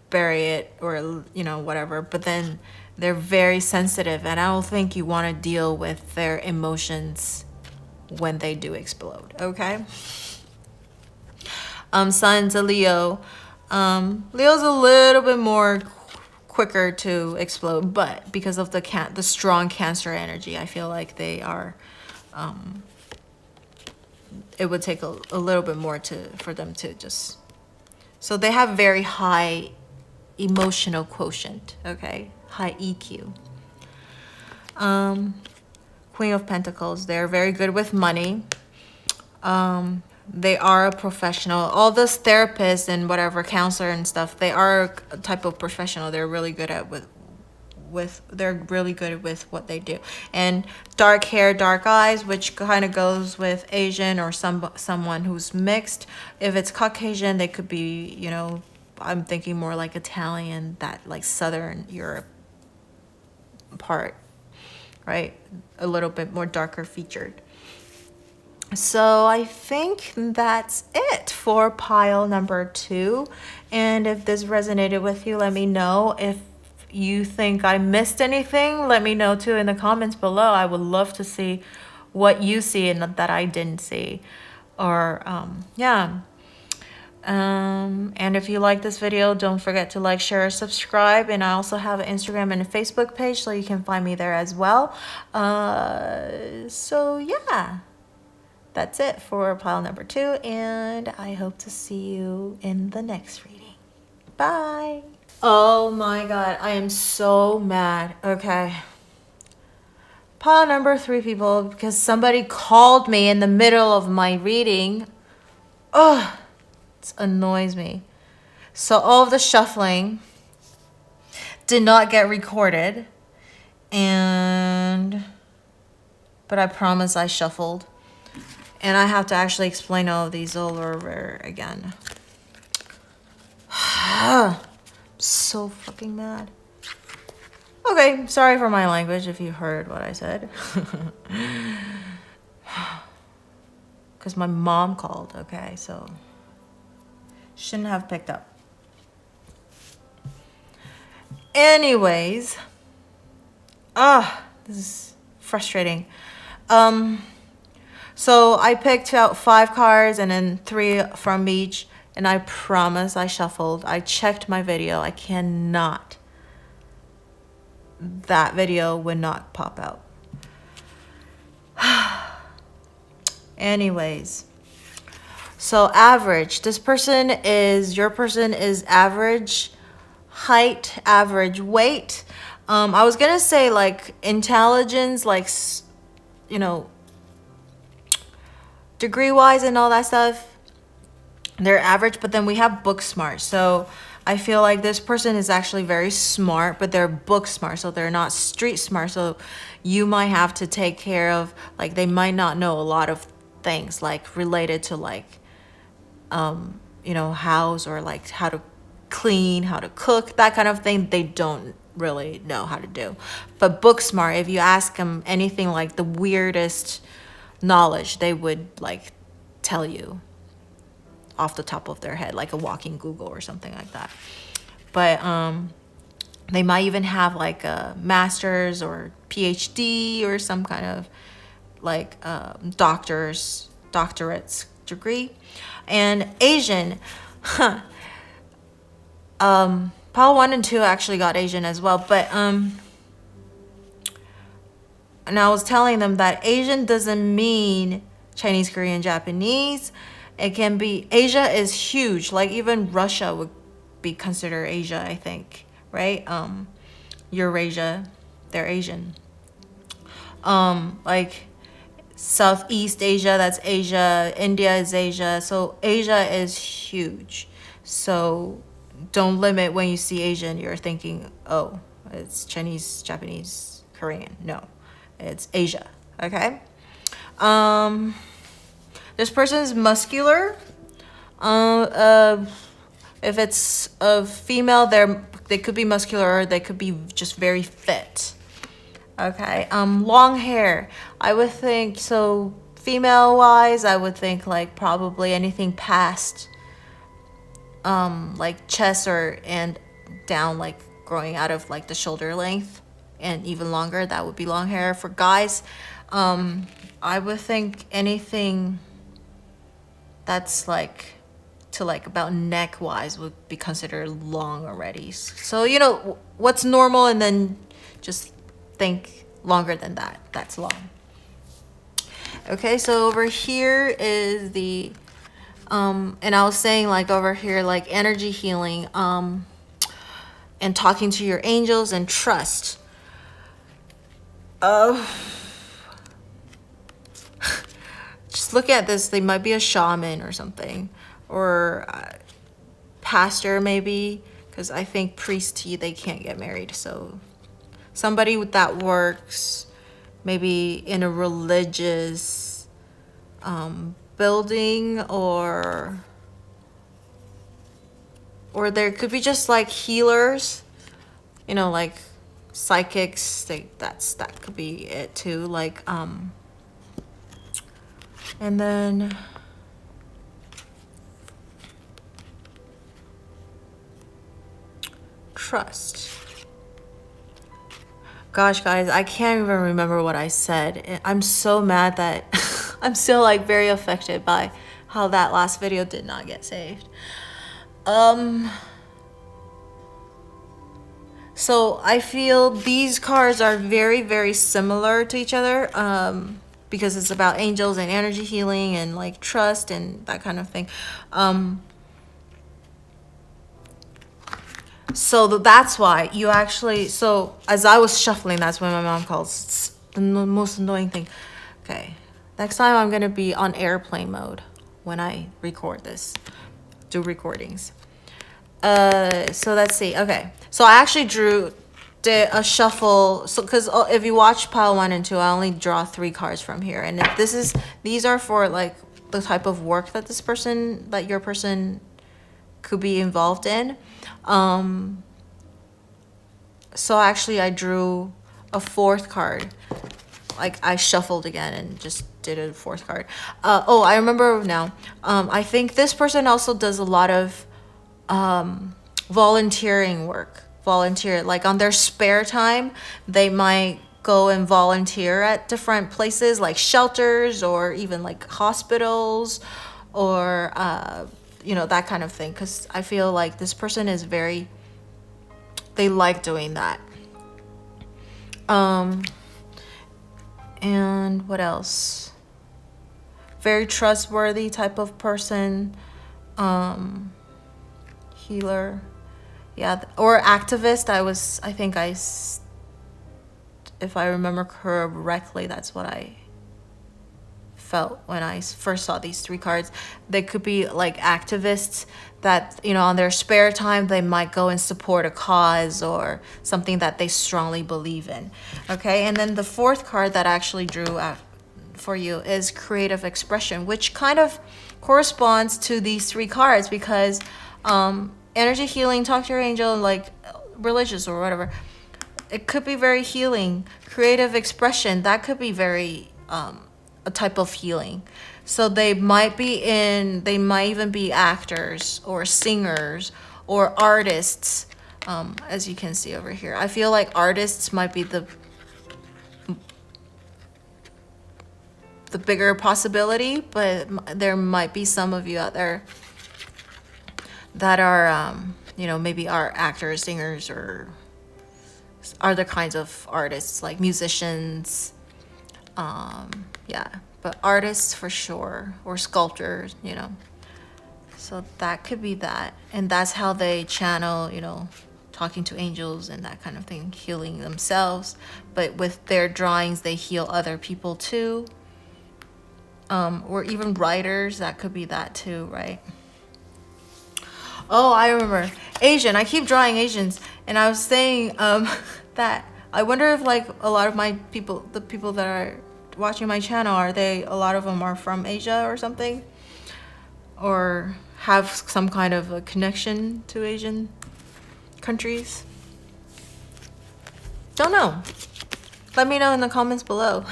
S1: bury it or whatever. But then they're very sensitive, and I don't think you want to deal with their emotions when they do explode, okay? Sun's a Leo. Leo's a little bit more quicker to explode, but because of the strong Cancer energy, I feel like they are it would take a little bit more for them to just, so they have very high emotional quotient, okay? High EQ. Queen of Pentacles, they're very good with money. They are a professional. All those therapists and whatever, counselor and stuff, they are a type of professional. They're really good at they're really good with what they do. And dark hair, dark eyes, which kind of goes with Asian or someone who's mixed. If it's Caucasian, they could be, I'm thinking more like Italian, that like Southern Europe part, right? A little bit more darker featured. So I think that's it for pile number 2. And if this resonated with you, let me know. If you think I missed anything, let me know too in the comments below. I would love to see what you see and that I didn't see. Or yeah. And if you like this video, don't forget to like, share, subscribe. And I also have an Instagram and a Facebook page, so you can find me there as well. So yeah, that's it for pile number 2. And I hope to see you in the next reading. Bye. Oh my God, I am so mad. Okay. Pile number 3, people, because somebody called me in the middle of my reading. Ugh. Annoys me. So all of the shuffling did not get recorded, but I promise I shuffled, and I have to actually explain all of these all over again. So fucking mad. Okay, sorry for my language if you heard what I said. Because my mom called, okay, so shouldn't have picked up. Anyways, this is frustrating. So I picked out 5 cards and then 3 from each, and I promise I shuffled. I checked my video. I cannot. That video would not pop out. Anyways. So average, your person is average height, average weight. I was gonna say like intelligence, like, degree wise and all that stuff. they're average, but then we have book smart. So I feel like this person is actually very smart, but they're book smart, so they're not street smart. So you might have to take care of, like, they might not know a lot of things like related to like you know, house, or like how to clean, how to cook, that kind of thing. They don't really know how to do. But book smart, if you ask them anything like the weirdest knowledge, they would like tell you off the top of their head, like a walking Google or something like that. But they might even have like a master's or PhD or some kind of like doctorate's degree. And Asian, Pile 1 and 2 actually got Asian as well, but and I was telling them that Asian doesn't mean Chinese, Korean, Japanese. It can be, Asia is huge. Like even Russia would be considered Asia, I think, right? Eurasia, they're Asian. Like Southeast Asia, that's Asia. India is Asia. So Asia is huge. So don't limit when you see Asian, you're thinking, oh, it's Chinese, Japanese, Korean. No, it's Asia, okay? This person is muscular. If it's a female, they could be muscular, or they could be just very fit. Okay. Long hair. I would think so. Female wise, I would think like probably anything past like chest and down, like growing out of like the shoulder length and even longer, that would be long hair. For guys, I would think anything that's like to like about neck wise would be considered long already. So you know what's normal, and then just think longer than that, that's long. Okay, so over here is the and I was saying like over here, like energy healing and talking to your angels and trust. Just look at this, they might be a shaman or something, or pastor maybe, because I think priest, they can't get married. So somebody that works maybe in a religious building, or there could be just like healers, you know, like psychics. That could be it too. Like and then trust. Gosh, guys, I can't even remember what I said. I'm so mad that I'm still like very affected by how that last video did not get saved. So I feel these cards are very, very similar to each other because it's about angels and energy healing and like trust and that kind of thing. So that's why you actually, so as I was shuffling, that's when my mom calls. It's the most annoying thing. Okay, next time I'm gonna be on airplane mode when I record this, do recordings. So let's see. Okay, so I actually did a shuffle. So because if you watch pile 1 and 2, I only draw 3 cards from here, and if these are for like the type of work that your person could be involved in. So actually I drew a 4th card. Like I shuffled again and just did a 4th card. Oh, I remember now. I think this person also does a lot of volunteering work. Like on their spare time, they might go and volunteer at different places like shelters or even like hospitals or you know, that kind of thing, because I feel like this person is they like doing that. And what else? Very trustworthy type of person. Healer, yeah, or activist. If I remember correctly, that's what I felt when I first saw these 3 cards. They could be like activists that, you know, on their spare time, they might go and support a cause or something that they strongly believe in. Okay, and then the 4th card that I actually drew out for you is creative expression, which kind of corresponds to these 3 cards because energy healing, talk to your angel, like religious or whatever, it could be very healing. Creative expression, that could be very a type of healing. So they might even be actors or singers or artists, as you can see over here. I feel like artists might be the bigger possibility, but there might be some of you out there that are, you know, maybe are actors, singers, or other kinds of artists, like musicians. Yeah, but artists for sure, or sculptors, you know. So that could be that. And that's how they channel, you know, talking to angels and that kind of thing, healing themselves. But with their drawings, they heal other people too. Or even writers, that could be that too, right? Oh, I remember. Asian. I keep drawing Asians. And I was saying that I wonder if like a lot of my people, the people that are watching my channel, a lot of them are from Asia or something? Or have some kind of a connection to Asian countries? Don't know. Let me know in the comments below.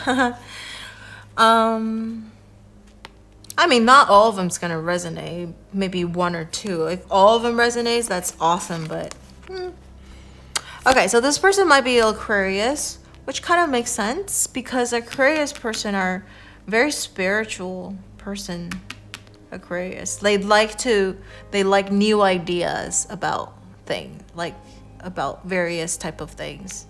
S1: I mean, not all of them's gonna resonate. Maybe 1 or 2. If all of them resonates, that's awesome, but... Okay, so this person might be Aquarius, which kind of makes sense because Aquarius person are very spiritual person. Aquarius. They like new ideas about things, like about various type of things.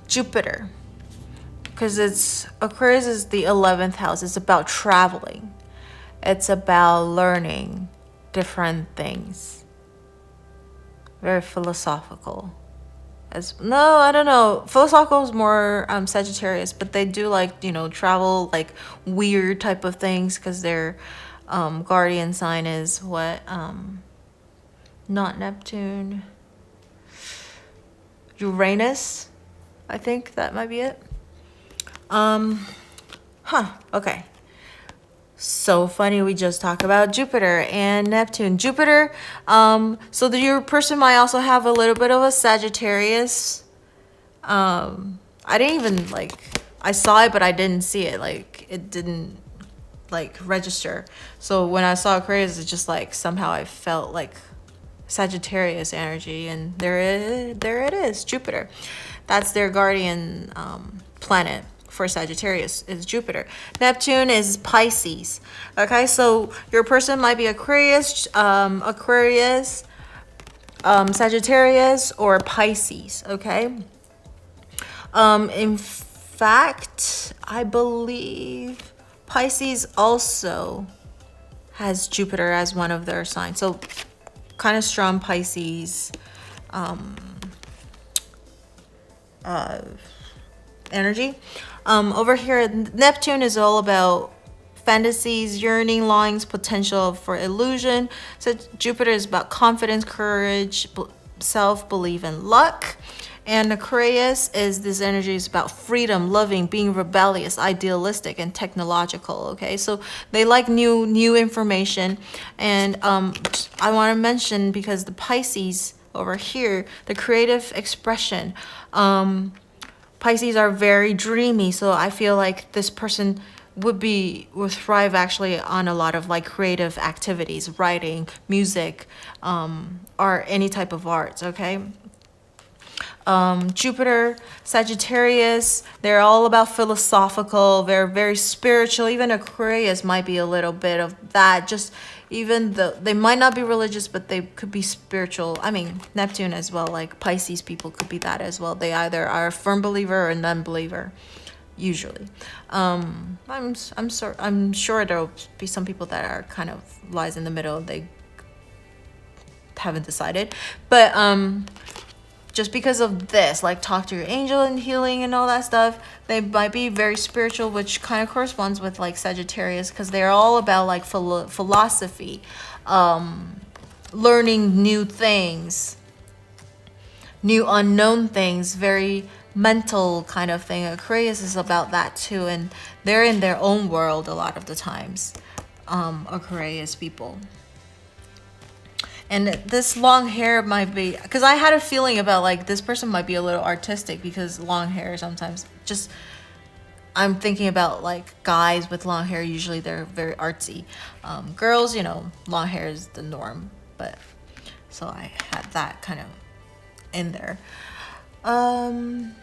S1: Jupiter, because Aquarius is the 11th house. It's about traveling. It's about learning different things. Very philosophical. I don't know. Philosophical is more Sagittarius, but they do like, you know, travel, like weird type of things because their guardian sign is what? Not Neptune. Uranus. I think that might be it. Okay. So funny, we just talked about Jupiter and Neptune. Jupiter, so your person might also have a little bit of a Sagittarius. I didn't even I saw it, but I didn't see it. Like, it didn't register. So when I saw Aquarius, it's just like somehow I felt like Sagittarius energy, and there it is, Jupiter. That's their guardian planet for Sagittarius is Jupiter. Neptune is Pisces. Okay, so your person might be Aquarius, Sagittarius, or Pisces. Okay. In fact, I believe Pisces also has Jupiter as one of their signs. So kind of strong Pisces energy. Over here, Neptune is all about fantasies, yearning, longings, potential for illusion. So Jupiter is about confidence, courage, self-belief, and luck. And Aquarius this energy is about freedom, loving, being rebellious, idealistic, and technological. Okay, so they like new information. And I want to mention, because the Pisces over here, the creative expression, Pisces are very dreamy. So I feel like this person would thrive actually on a lot of like creative activities, writing, music, or any type of arts. Okay. Jupiter, Sagittarius, they're all about philosophical, they're very spiritual. Even Aquarius might be a little bit of that, just even though they might not be religious, but they could be spiritual. I mean, Neptune as well, like Pisces people could be that as well. They either are a firm believer or a non-believer, usually. I'm sure there'll be some people that are kind of lies in the middle. They haven't decided. But just because of this, like talk to your angel and healing and all that stuff, they might be very spiritual, which kind of corresponds with like Sagittarius, because they're all about like philosophy, learning new things, new unknown things, very mental kind of thing. Aquarius is about that too, and they're in their own world a lot of the times, Aquarius people. And this long hair might be, because I had a feeling about like this person might be a little artistic, because long hair sometimes just, I'm thinking about like guys with long hair, usually they're very artsy. Girls, you know, long hair is the norm, but so I had that kind of in there. I'm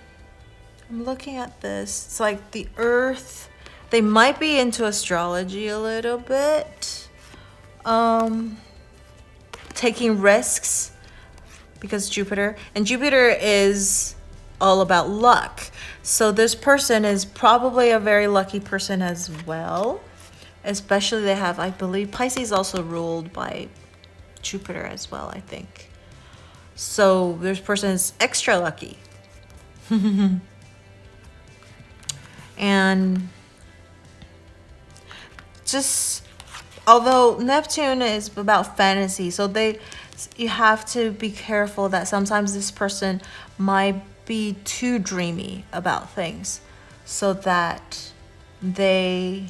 S1: looking at this. It's like the earth, they might be into astrology a little bit. Taking risks, because Jupiter is all about luck. So this person is probably a very lucky person as well. Especially they have, I believe, Pisces also ruled by Jupiter as well, I think. So this person is extra lucky. And just, although Neptune is about fantasy, so you have to be careful that sometimes this person might be too dreamy about things, so that they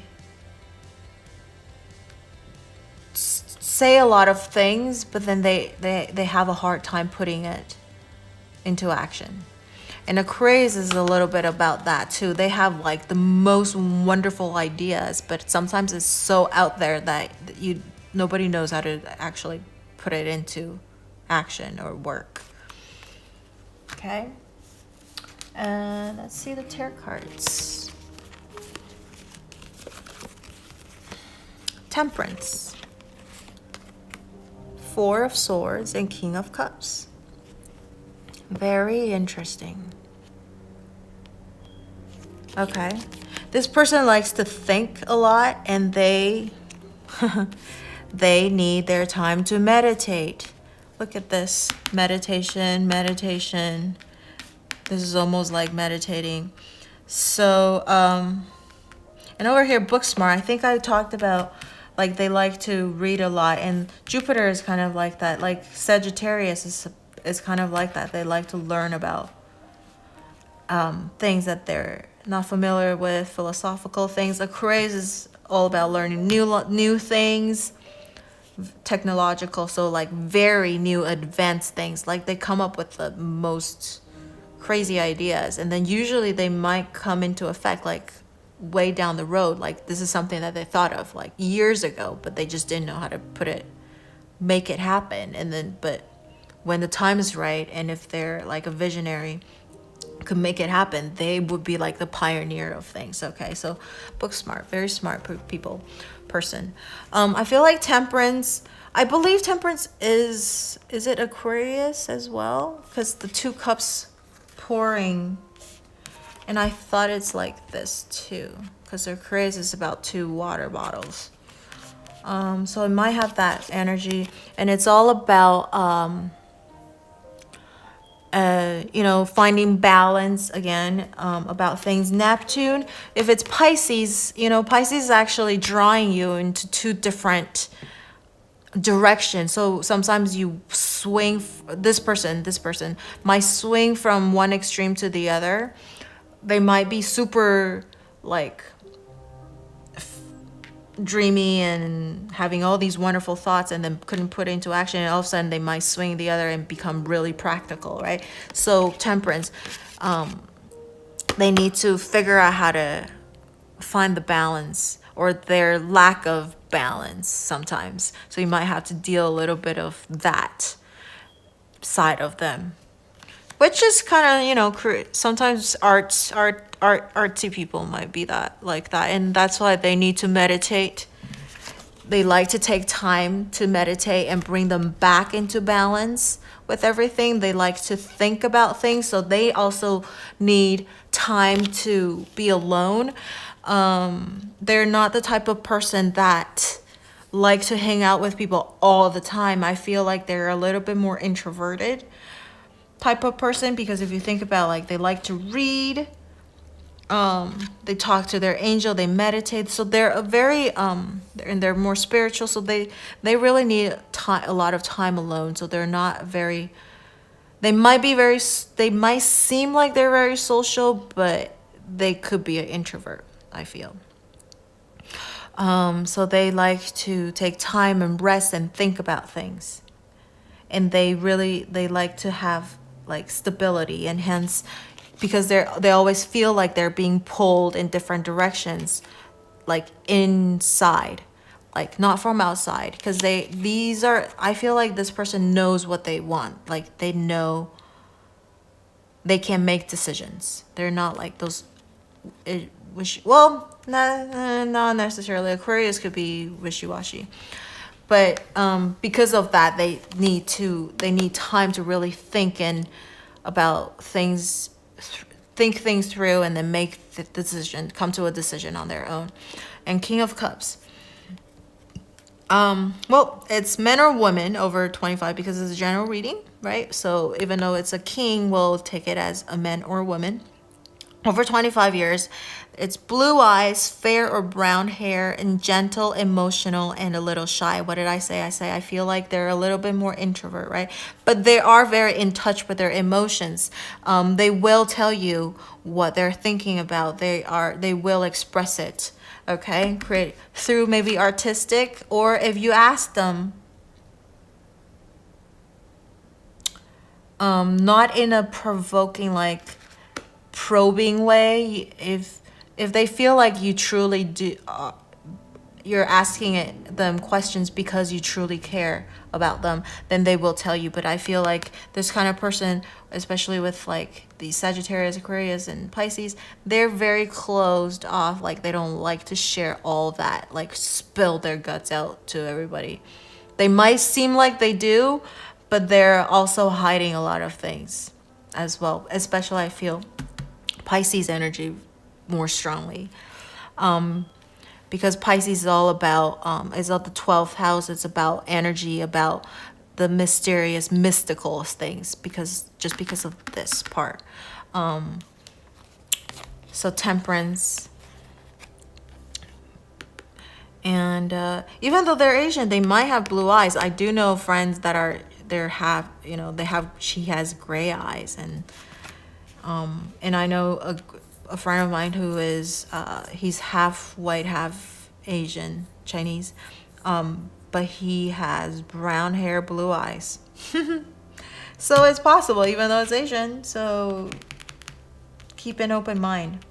S1: say a lot of things, but then they have a hard time putting it into action. And Aquarius is a little bit about that too. They have like the most wonderful ideas, but sometimes it's so out there that nobody knows how to actually put it into action or work. Okay. And let's see the tarot cards. Temperance. Four of Swords and King of Cups. Very interesting. Okay. This person likes to think a lot, and they need their time to meditate. Look at this. Meditation. This is almost like meditating. So, and over here, book smart. I think I talked about like they like to read a lot, and Jupiter is kind of like that. Like Sagittarius is kind of like that. They like to learn about things that they're not familiar with, philosophical things. Aquarius is all about learning new things, technological, so like very new advanced things. Like they come up with the most crazy ideas, and then usually they might come into effect like way down the road. Like this is something that they thought of like years ago, but they just didn't know how to make it happen. And then, but when the time is right, and if they're like a visionary, could make it happen, they would be like the pioneer of things. Okay, so book smart, very smart person. I feel like Temperance, I believe Temperance is it Aquarius as well? Because the 2 cups pouring, and I thought it's like this too, because Aquarius is about 2 water bottles. So it might have that energy, and it's all about finding balance again, about things. Neptune, if it's Pisces, Pisces is actually drawing you into 2 different directions. So sometimes you swing, this person might swing from one extreme to the other. They might be super like dreamy and having all these wonderful thoughts, and then couldn't put it into action, and all of a sudden they might swing the other and become really practical, right? So Temperance, they need to figure out how to find the balance, or their lack of balance sometimes. So you might have to deal a little bit of that side of them, which is kind of, sometimes artsy people might be like that, and that's why they need to meditate. They like to take time to meditate and bring them back into balance with everything. They like to think about things, so they also need time to be alone. They're not the type of person that like to hang out with people all the time. I feel like they're a little bit more introverted type of person, because if you think about, like, they like to read, they talk to their angel, they meditate, so they're a very they're more spiritual, so they really need a lot of time alone. So they're not very, they might seem like they're very social, but they could be an introvert, I feel. So they like to take time and rest and think about things, and they like to have like stability, and hence, because they always feel like they're being pulled in different directions, like inside, like not from outside, because I feel like this person knows what they want. Like, they know they can make decisions. They're not like those not necessarily. Aquarius could be wishy-washy, but because of that, they need time to really think about things, think things through, and then make the decision, come to a decision on their own. And King of Cups. Well, it's men or women over 25, because it's a general reading, right? So even though it's a king, we'll take it as a man or a woman. Over 25 years, it's blue eyes, fair or brown hair, and gentle, emotional, and a little shy. What did I say? I feel like they're a little bit more introvert, right? But they are very in touch with their emotions. They will tell you what they're thinking about. They will express it, okay? Create through maybe artistic, or if you ask them, not in a provoking, like, probing way. If they feel like you truly do, you're asking them questions because you truly care about them, then they will tell you. But I feel like this kind of person, especially with like the Sagittarius, Aquarius, and Pisces, they're very closed off. Like, they don't like to share all that, like spill their guts out to everybody. They might seem like they do, but they're also hiding a lot of things as well. Especially, I feel Pisces energy more strongly, because Pisces is all about is of the 12th house. It's about energy, about the mysterious, mystical things, because of this part. So Temperance, and even though they're Asian, they might have blue eyes. I do know friends that she has gray eyes, and I know a friend of mine who is he's half white, half Asian, Chinese, but he has brown hair, blue eyes. So it's possible, even though it's Asian. So keep an open mind.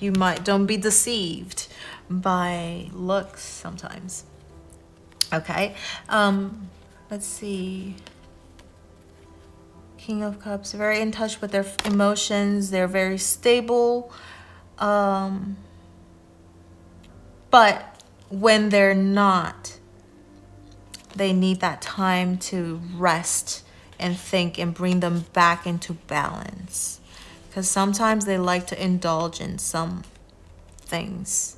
S1: Don't be deceived by looks sometimes. Okay, let's see. King of Cups, very in touch with their emotions. They're very stable. But when they're not, they need that time to rest and think and bring them back into balance. Because sometimes they like to indulge in some things,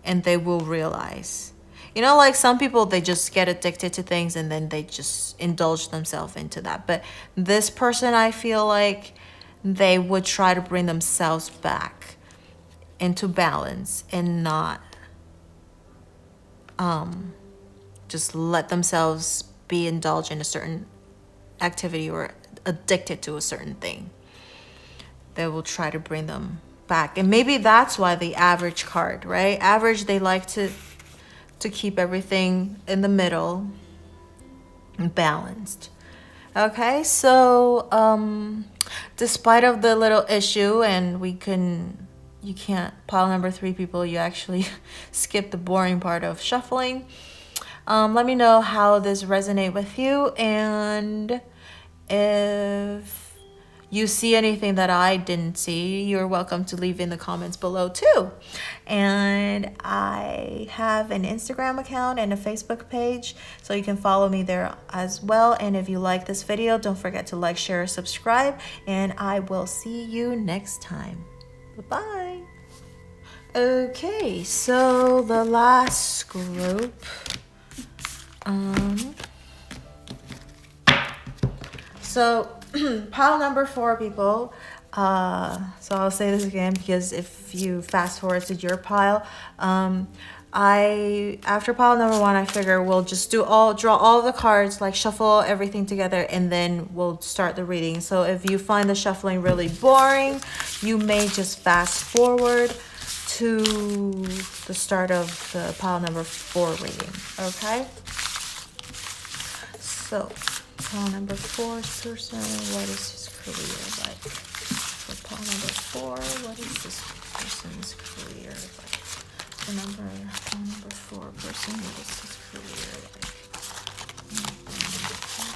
S1: and they will realize. You know, like some people, they just get addicted to things and then they just indulge themselves into that. But this person, I feel like they would try to bring themselves back into balance and not just let themselves be indulged in a certain activity or addicted to a certain thing. They will try to bring them back. And maybe that's why the Average card, right? Average, they like to keep everything in the middle and balanced. Okay, so despite of the little issue, and you can't, pile number 3 people, you actually skip the boring part of shuffling. Let me know how this resonates with you, and if you see anything that I didn't see, you're welcome to leave in the comments below too. And I have an Instagram account and a Facebook page, so you can follow me there as well. And if you like this video, don't forget to like, share, subscribe, and I will see you next time. Bye-bye. Okay, so the last group. So pile number 4, people. So I'll say this again because if you fast forward to your pile, after pile number 1, I figure we'll just draw all the cards, like shuffle everything together, and then we'll start the reading. So if you find the shuffling really boring, you may just fast forward to the start of the pile number 4 reading. Okay. So pile number 4's person, what is his career like? For pile number 4, what is this person's career like? Pile number 4 person, what is his career like?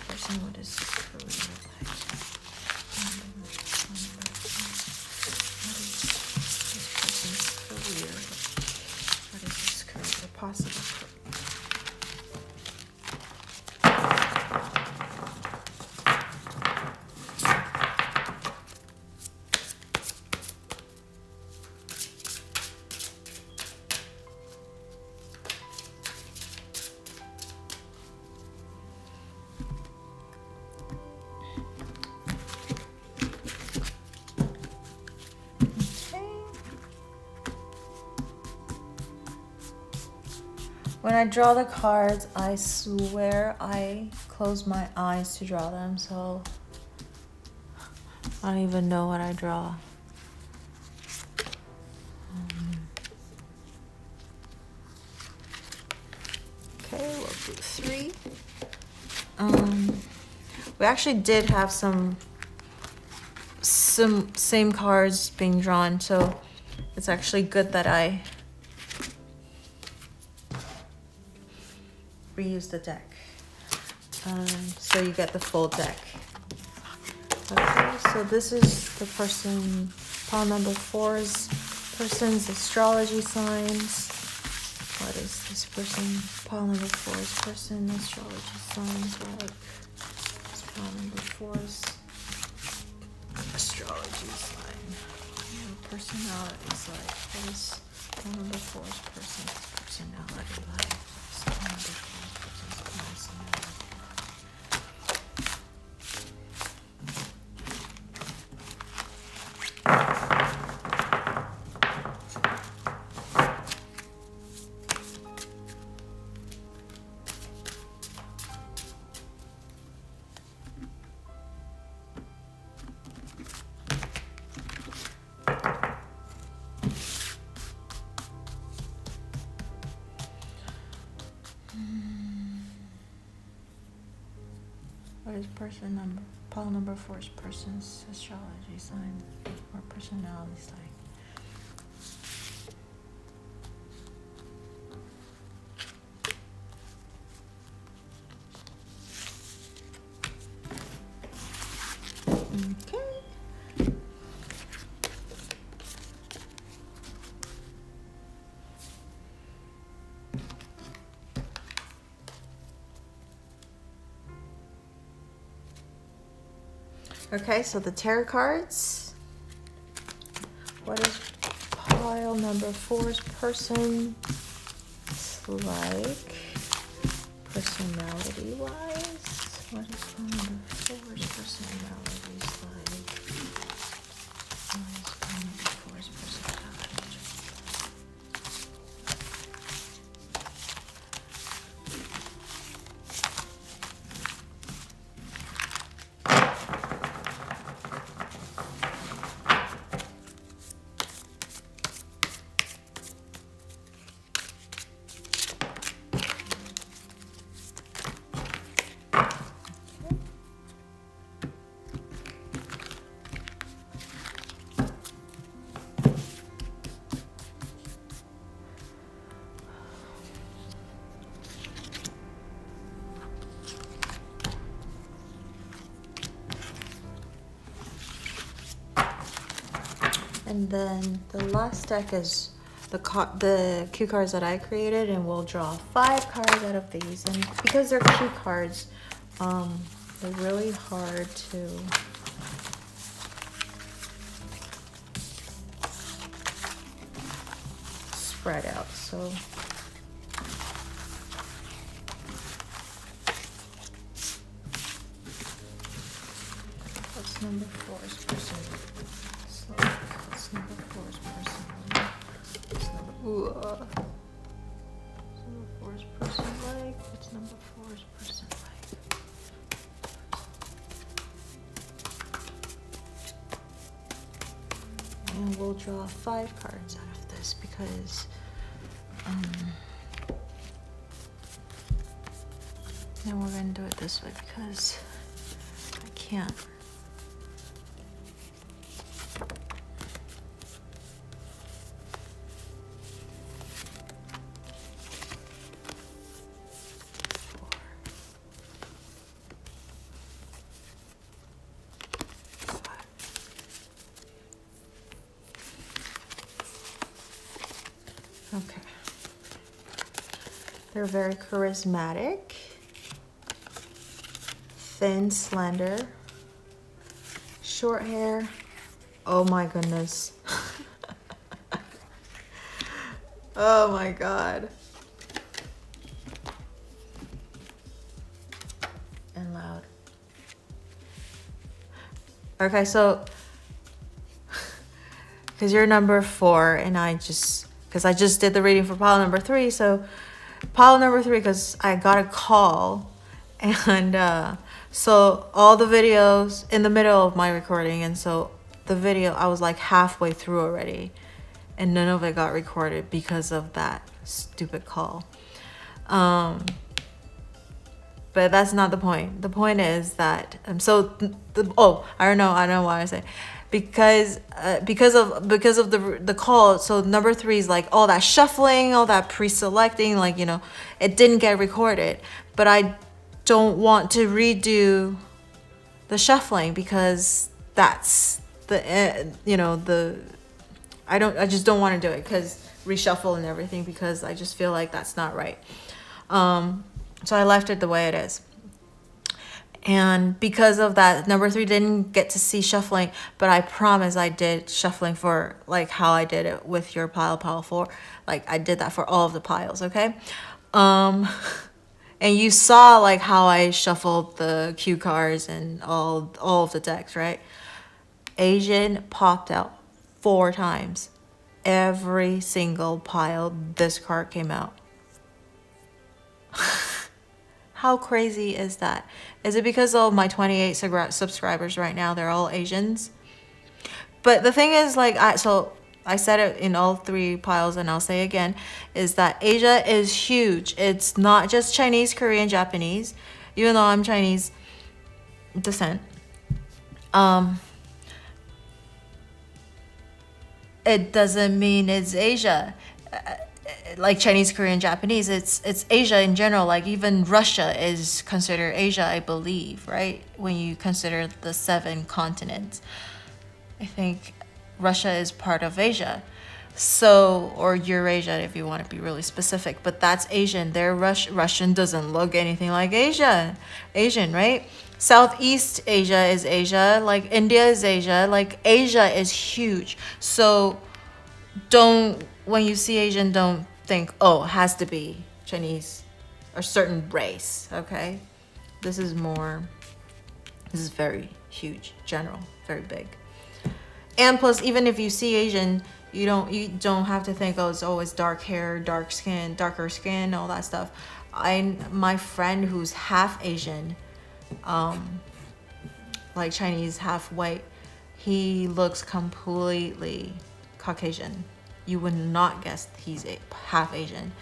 S1: Person, what is his career like? What is this person's career? What is his career? Possible career. When I draw the cards, I swear I close my eyes to draw them, so I don't even know what I draw. Okay, we'll do 3. We actually did have some same cards being drawn, so it's actually good that I reuse the deck. So you get the full deck. Okay, so this is the person, pile number 4's person's astrology signs. What is this person, pile number 4's person, astrology signs like? This pile number 4's astrology sign. Personalities like? What is pile number 4's person's personality like? Pile number 4's person's personality. What is person number, pile number 4's person's astrology sign or personalities like? Okay. Okay, so the tarot cards. What is pile number 4's person like, personality-wise? What is pile number 4's personalities like? What is pile number 4's personality? And then the last deck is the cue cards that I created, and we'll draw 5 cards out of these. And because they're cue cards, they're really hard to spread out. So number four's person? What's number four's person? What's number four's person like? What's number four's person like? And we'll draw 5 cards out of this because and we're gonna do it this way because I can't. Okay. They're very charismatic, thin, slender, short hair. Oh my goodness. Oh my God. And loud. Okay, so because you're number 4 and because I just did the reading for pile number 3. So pile number 3, because I got a call and so all the videos in the middle of my recording, and so the video I was like halfway through already and none of it got recorded because of that stupid call. But that's not the point. The point is that I don't know why I say because of the call. So number 3 is like all that shuffling, all that pre-selecting, like, you know, it didn't get recorded. But I don't want to redo the shuffling because that's I just don't want to do it because reshuffle and everything, because I just feel like that's not right. So I left it the way it is. And because of that, number 3 didn't get to see shuffling, but I promise I did shuffling for like how I did it with your pile 4. Like I did that for all of the piles, okay? And you saw like how I shuffled the cue cards and all of the decks, right? Asian popped out 4 times. Every single pile, this card came out. How crazy is that? Is it because of my 28 subscribers right now, they're all Asians? But the thing is, like, I said it in all 3 piles and I'll say again, is that Asia is huge. It's not just Chinese, Korean, Japanese, even though I'm Chinese descent. It doesn't mean it's Asia. Like Chinese, Korean, Japanese, it's Asia in general. Like even Russia is considered Asia, I believe, right? When you consider the 7 continents, I think Russia is part of Asia. So, or Eurasia if you want to be really specific, but that's Asian. Their Russian doesn't look anything like Asian, right? Southeast Asia is Asia, like India is Asia, like Asia is huge. So when you see Asian, don't think, oh, it has to be Chinese or certain race, okay? This is very huge, general, very big. And plus, even if you see Asian, you don't have to think, oh, it's always dark hair, dark skin, darker skin, all that stuff. My friend who's half Asian, like Chinese, half white, he looks completely Caucasian. You would not guess he's half Asian.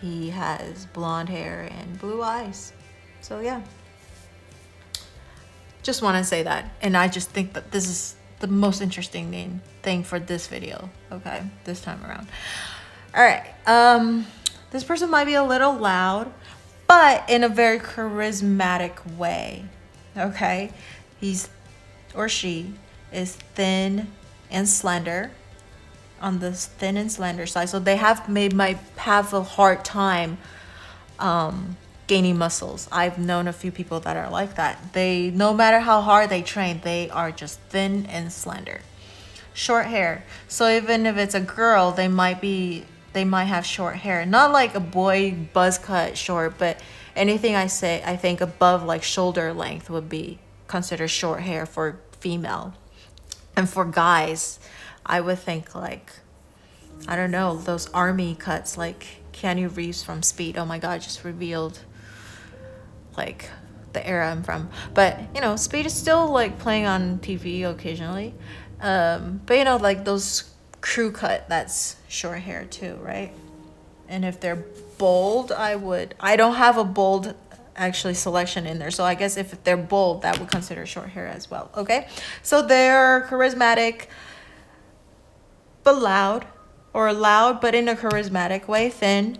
S1: He has blonde hair and blue eyes. So yeah, just want to say that. And I just think that this is the most interesting thing for this video, okay, this time around. All right, this person might be a little loud, but in a very charismatic way, okay? He's or she is thin and slender, on the thin and slender side, so they might have a hard time gaining muscles. I've known a few people that are like that. They, no matter how hard they train, they are just thin and slender. Short hair, so even if it's a girl, they might have short hair, not like a boy buzz cut short, but anything I think above like shoulder length would be consider short hair for female. And for guys, I would think like, I don't know, those army cuts like Keanu Reeves from Speed. Oh my God, just revealed like the era I'm from. But you know, Speed is still like playing on TV occasionally. But you know, like those crew cut, that's short hair too, right? And if they're bold, I don't have a bold actually selection in there. So I guess if they're bold, that would consider short hair as well. Okay. So they're charismatic, but loud, or loud, but in a charismatic way, thin,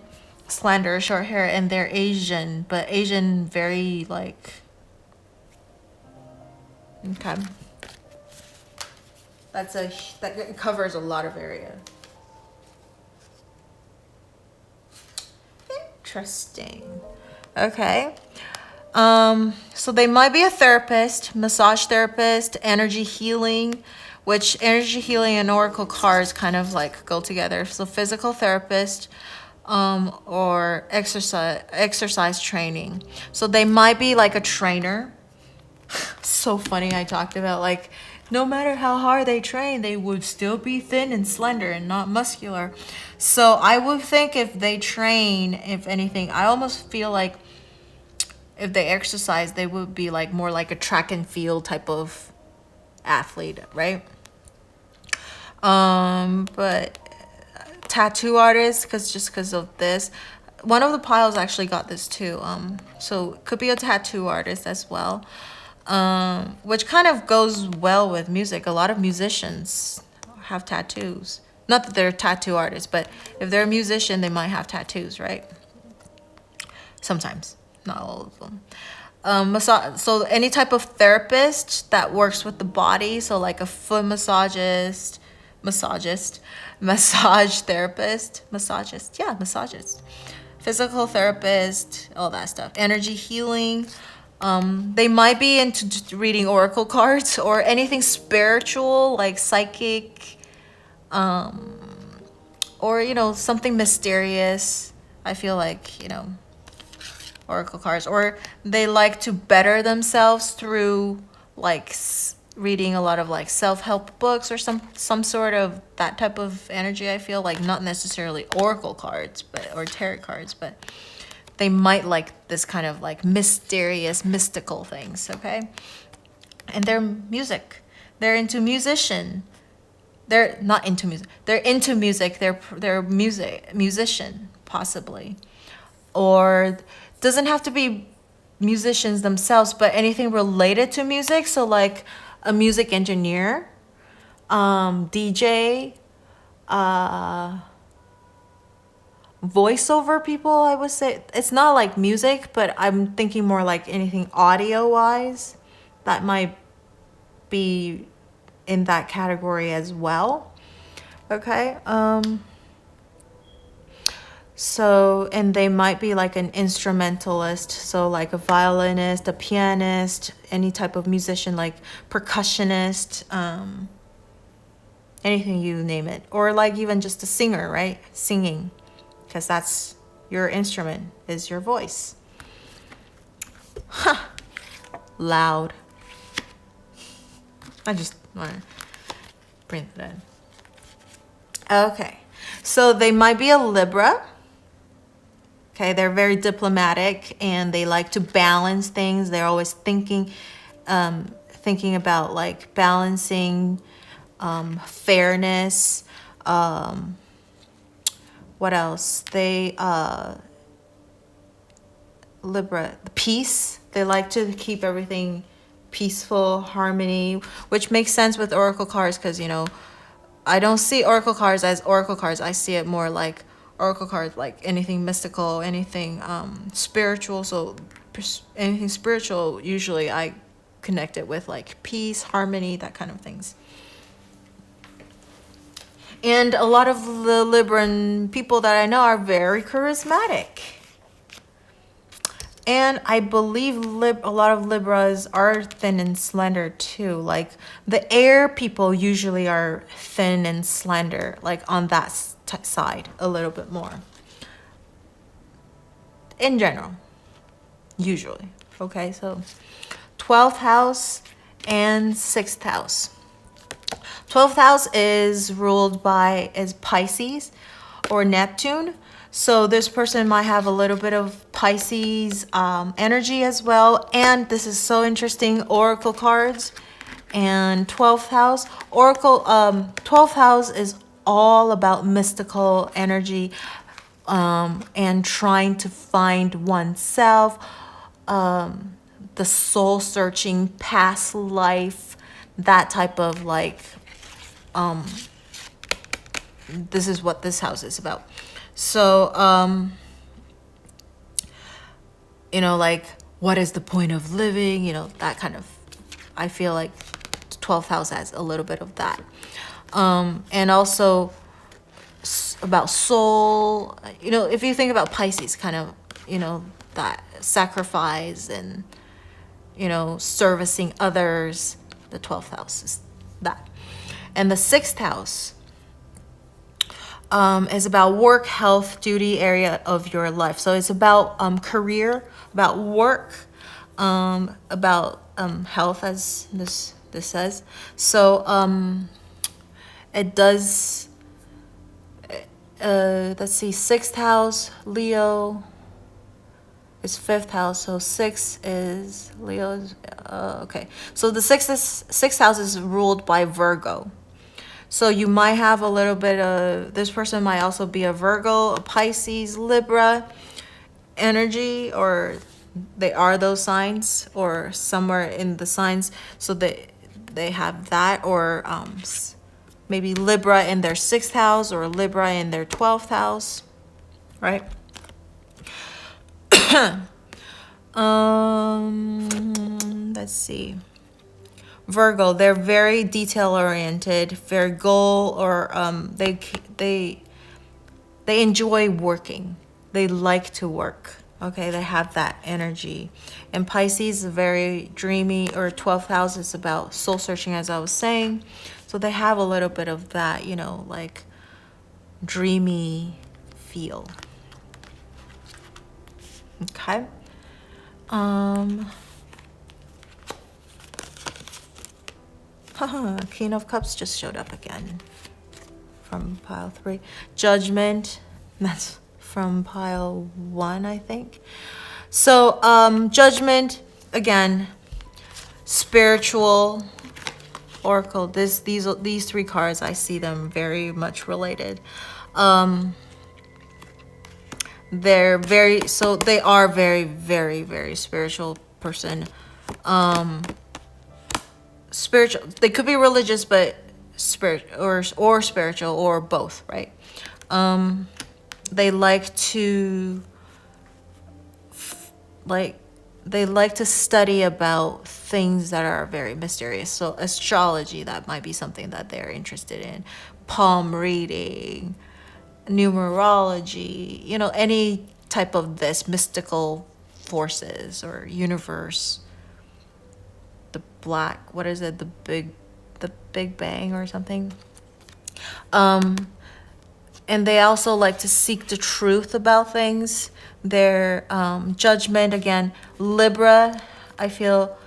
S1: slender, short hair, and they're Asian, but Asian very like, okay. That covers a lot of area. Interesting. Okay. So they might be a therapist, massage therapist, energy healing, which energy healing and oracle cards kind of like go together. So physical therapist, or exercise training. So they might be like a trainer. So funny. I talked about like, no matter how hard they train, they would still be thin and slender and not muscular. So I would think if they train, if anything, I almost feel like if they exercise, they would be like more like a track and field type of athlete, right? But tattoo artist, because of this, one of the piles actually got this too. So it could be a tattoo artist as well. Which kind of goes well with music. A lot of musicians have tattoos. Not that they're tattoo artists, but if they're a musician, they might have tattoos, right? Sometimes, not all of them. So any type of therapist that works with the body, so like a foot massagist, massage therapist, massagist, physical therapist, all that stuff, energy healing. They might be into reading oracle cards or anything spiritual, like psychic, or, you know, something mysterious. I feel like, you know, oracle cards, or they like to better themselves through like reading a lot of like self-help books or some sort of that type of energy. I feel like not necessarily oracle cards, or tarot cards, but they might like this kind of like mysterious, mystical things, okay? And they're music. They're into musician. They're not into music. They're into music. They're musician, possibly. Or doesn't have to be musicians themselves, but anything related to music. So like a music engineer, DJ, voiceover people, I would say. It's not like music, but I'm thinking more like anything audio wise that might be in that category as well. Okay. So, and they might be like an instrumentalist, so like a violinist, a pianist, any type of musician, like percussionist, anything you name it, or like even just a singer, right? Singing. Because that's your instrument, is your voice. Huh. Loud. I just want to bring that in. Okay. So they might be a Libra. Okay, they're very diplomatic and they like to balance things. They're always thinking about like balancing, fairness, what else? They, Libra, peace. They like to keep everything peaceful, harmony, which makes sense with oracle cards because, you know, I don't see oracle cards as oracle cards. I see it more like oracle cards, like anything mystical, anything spiritual. So anything spiritual, usually I connect it with like peace, harmony, that kind of things. And a lot of the Libran people that I know are very charismatic. And I believe a lot of Libras are thin and slender too. Like the air people usually are thin and slender, like on that side a little bit more. In general, usually. Okay, so 12th house and 6th house. 12th house is ruled by Pisces or Neptune. So this person might have a little bit of Pisces energy as well. And this is so interesting, oracle cards and 12th house. Oracle, 12th house is all about mystical energy and trying to find oneself, the soul searching, past life, that type of like, this is what this house is about. So, you know, like, what is the point of living? You know, that kind of, I feel like 12th house has a little bit of that. And also about soul, you know, if you think about Pisces, kind of, you know, that sacrifice and, you know, servicing others, the 12th house is that. And the 6th house is about work, health, duty area of your life. So it's about career, about work, about health, as this says. So it does, let's see, 6th house, Leo is 5th house. So 6 is Leo's, okay. So the 6th house is ruled by Virgo. So you might have a little bit of, this person might also be a Virgo, a Pisces, Libra energy, or they are those signs, or somewhere in the signs. So they have that, or maybe Libra in their 6th house or Libra in their 12th house, right? Let's see. Virgo, they're very detail oriented, very goal, or they enjoy working. They like to work. Okay, they have that energy. And Pisces is very dreamy, or 12th house is about soul searching, as I was saying. So they have a little bit of that, you know, like dreamy feel. Okay. Queen of Cups just showed up again from pile 3. Judgment, that's from pile 1, I think. So Judgment, again, spiritual, oracle. These 3 cards, I see them very much related. They're very, so they are very, very, very spiritual person. Spiritual, they could be religious, but or spiritual, or both, right? They like to study about things that are very mysterious. So astrology, that might be something that they're interested in. Palm reading, numerology, you know, any type of this mystical forces or universe. The black, what is it? The Big Bang or something. And they also like to seek the truth about things. Their Judgment, again, Libra, I feel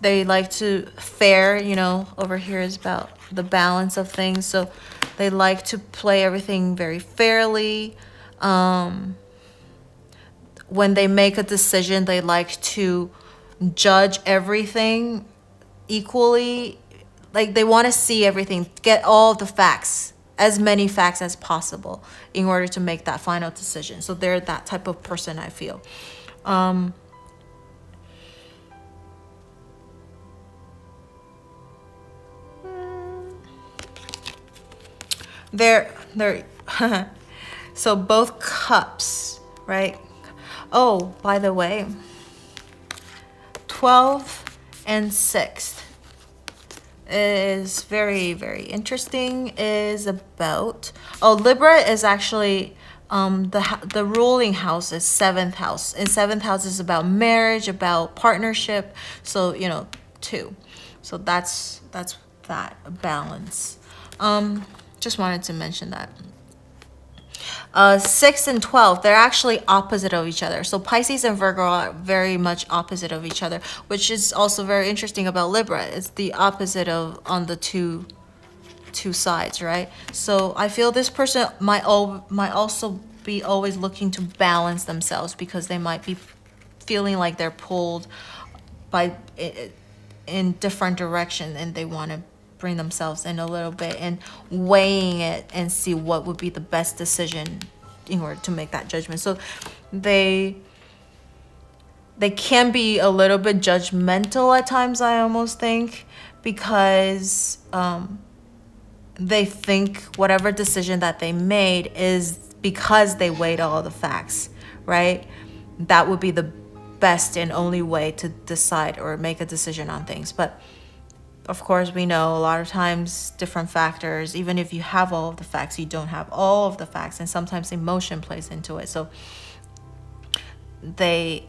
S1: they like to fair, you know, over here is about the balance of things. So they like to play everything very fairly. When they make a decision, they like to judge everything equally. Like they want to see everything, get all the facts, as many facts as possible in order to make that final decision. So they're that type of person, I feel. They're so both cups, right? Oh, by the way, 12th and 6th is very, very interesting. Is about, oh, Libra is actually the ruling house is 7th house, and 7th house is about marriage, about partnership. So, you know, 2. So that's that balance. Just wanted to mention that. 6 and 12, they're actually opposite of each other. So Pisces and Virgo are very much opposite of each other, which is also very interesting about Libra. It's the opposite of on the two sides, right? So I feel this person might also be always looking to balance themselves, because they might be feeling like they're pulled by in different direction, and they want to bring themselves in a little bit and weighing it and see what would be the best decision in order to make that judgment. So they can be a little bit judgmental at times, I almost think, because they think whatever decision that they made is because they weighed all the facts, right? That would be the best and only way to decide or make a decision on things. But of course, we know a lot of times different factors, even if you have all of the facts, you don't have all of the facts, and sometimes emotion plays into it. So they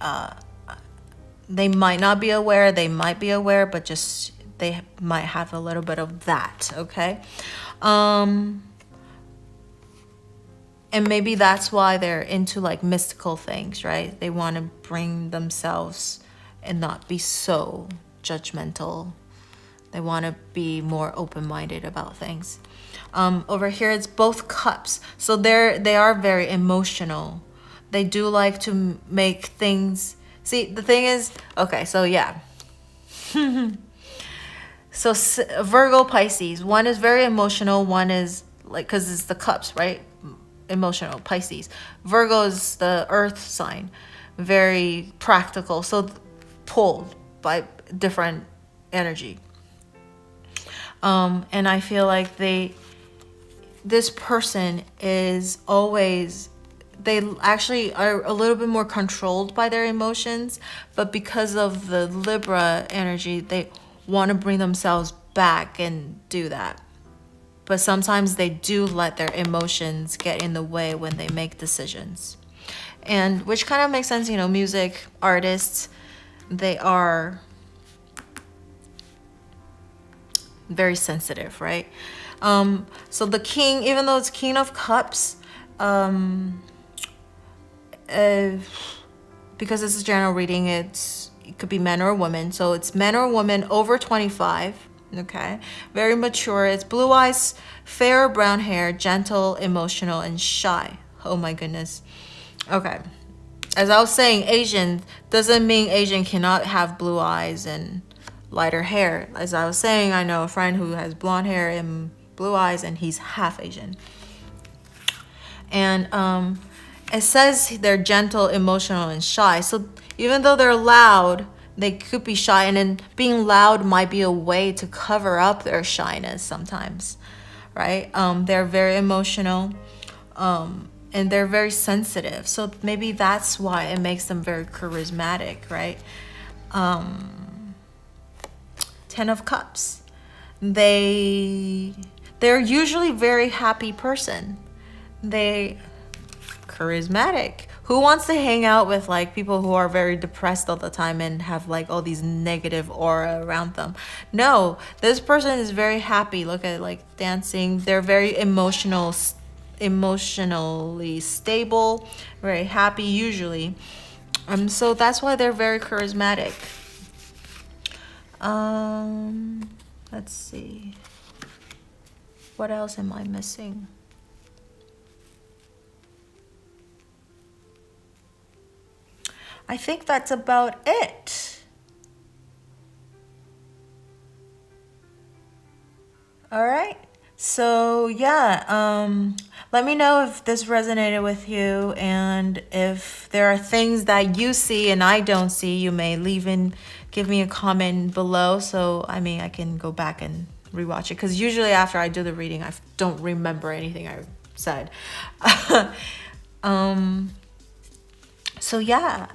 S1: might not be aware, they might be aware, but just they might have a little bit of that, okay? And maybe that's why they're into like mystical things, right? They want to bring themselves and not be so judgmental. They want to be more open-minded about things. Over here, it's both cups. So they are very emotional. They do like to make things... See, the thing is... Okay, so yeah. So Virgo, Pisces. One is very emotional. One is like... Because it's the cups, right? Emotional, Pisces. Virgo is the earth sign. Very practical. So pulled by different energy. And I feel like this person is always, they actually are a little bit more controlled by their emotions, but because of the Libra energy, they want to bring themselves back and do that. But sometimes they do let their emotions get in the way when they make decisions. And which kind of makes sense, you know, music artists, they are very sensitive, right? So the king, even though it's King of Cups, because this is general reading, it could be men or women. So it's men or women over 25, okay? Very mature. It's blue eyes, fair brown hair, gentle, emotional, and shy. Oh my goodness. Okay. As I was saying, Asian doesn't mean Asian cannot have blue eyes and lighter hair. As I was saying, I know a friend who has blonde hair and blue eyes, and he's half Asian. And it says they're gentle, emotional, and shy. So even though they're loud, they could be shy, and then being loud might be a way to cover up their shyness sometimes, right? They're very emotional, and they're very sensitive. So maybe that's why it makes them very charismatic, right? 10 of Cups. They're usually very happy person. They charismatic. Who wants to hang out with like people who are very depressed all the time and have like all these negative aura around them? No, this person is very happy. Look at like dancing. They're very emotionally stable, very happy usually. So that's why they're very charismatic. Let's see. What else am I missing? I think that's about it. All right. So yeah, let me know if this resonated with you, and if there are things that you see and I don't see, you may give me a comment below, so I can go back and rewatch it, because usually after I do the reading, I don't remember anything I said. So yeah,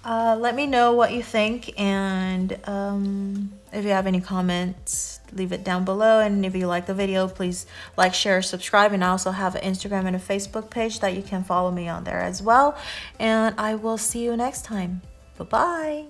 S1: let me know what you think, and if you have any comments, leave it down below. And if you like the video, please like, share, subscribe. And I also have an Instagram and a Facebook page that you can follow me on there as well. And I will see you next time. Bye-bye.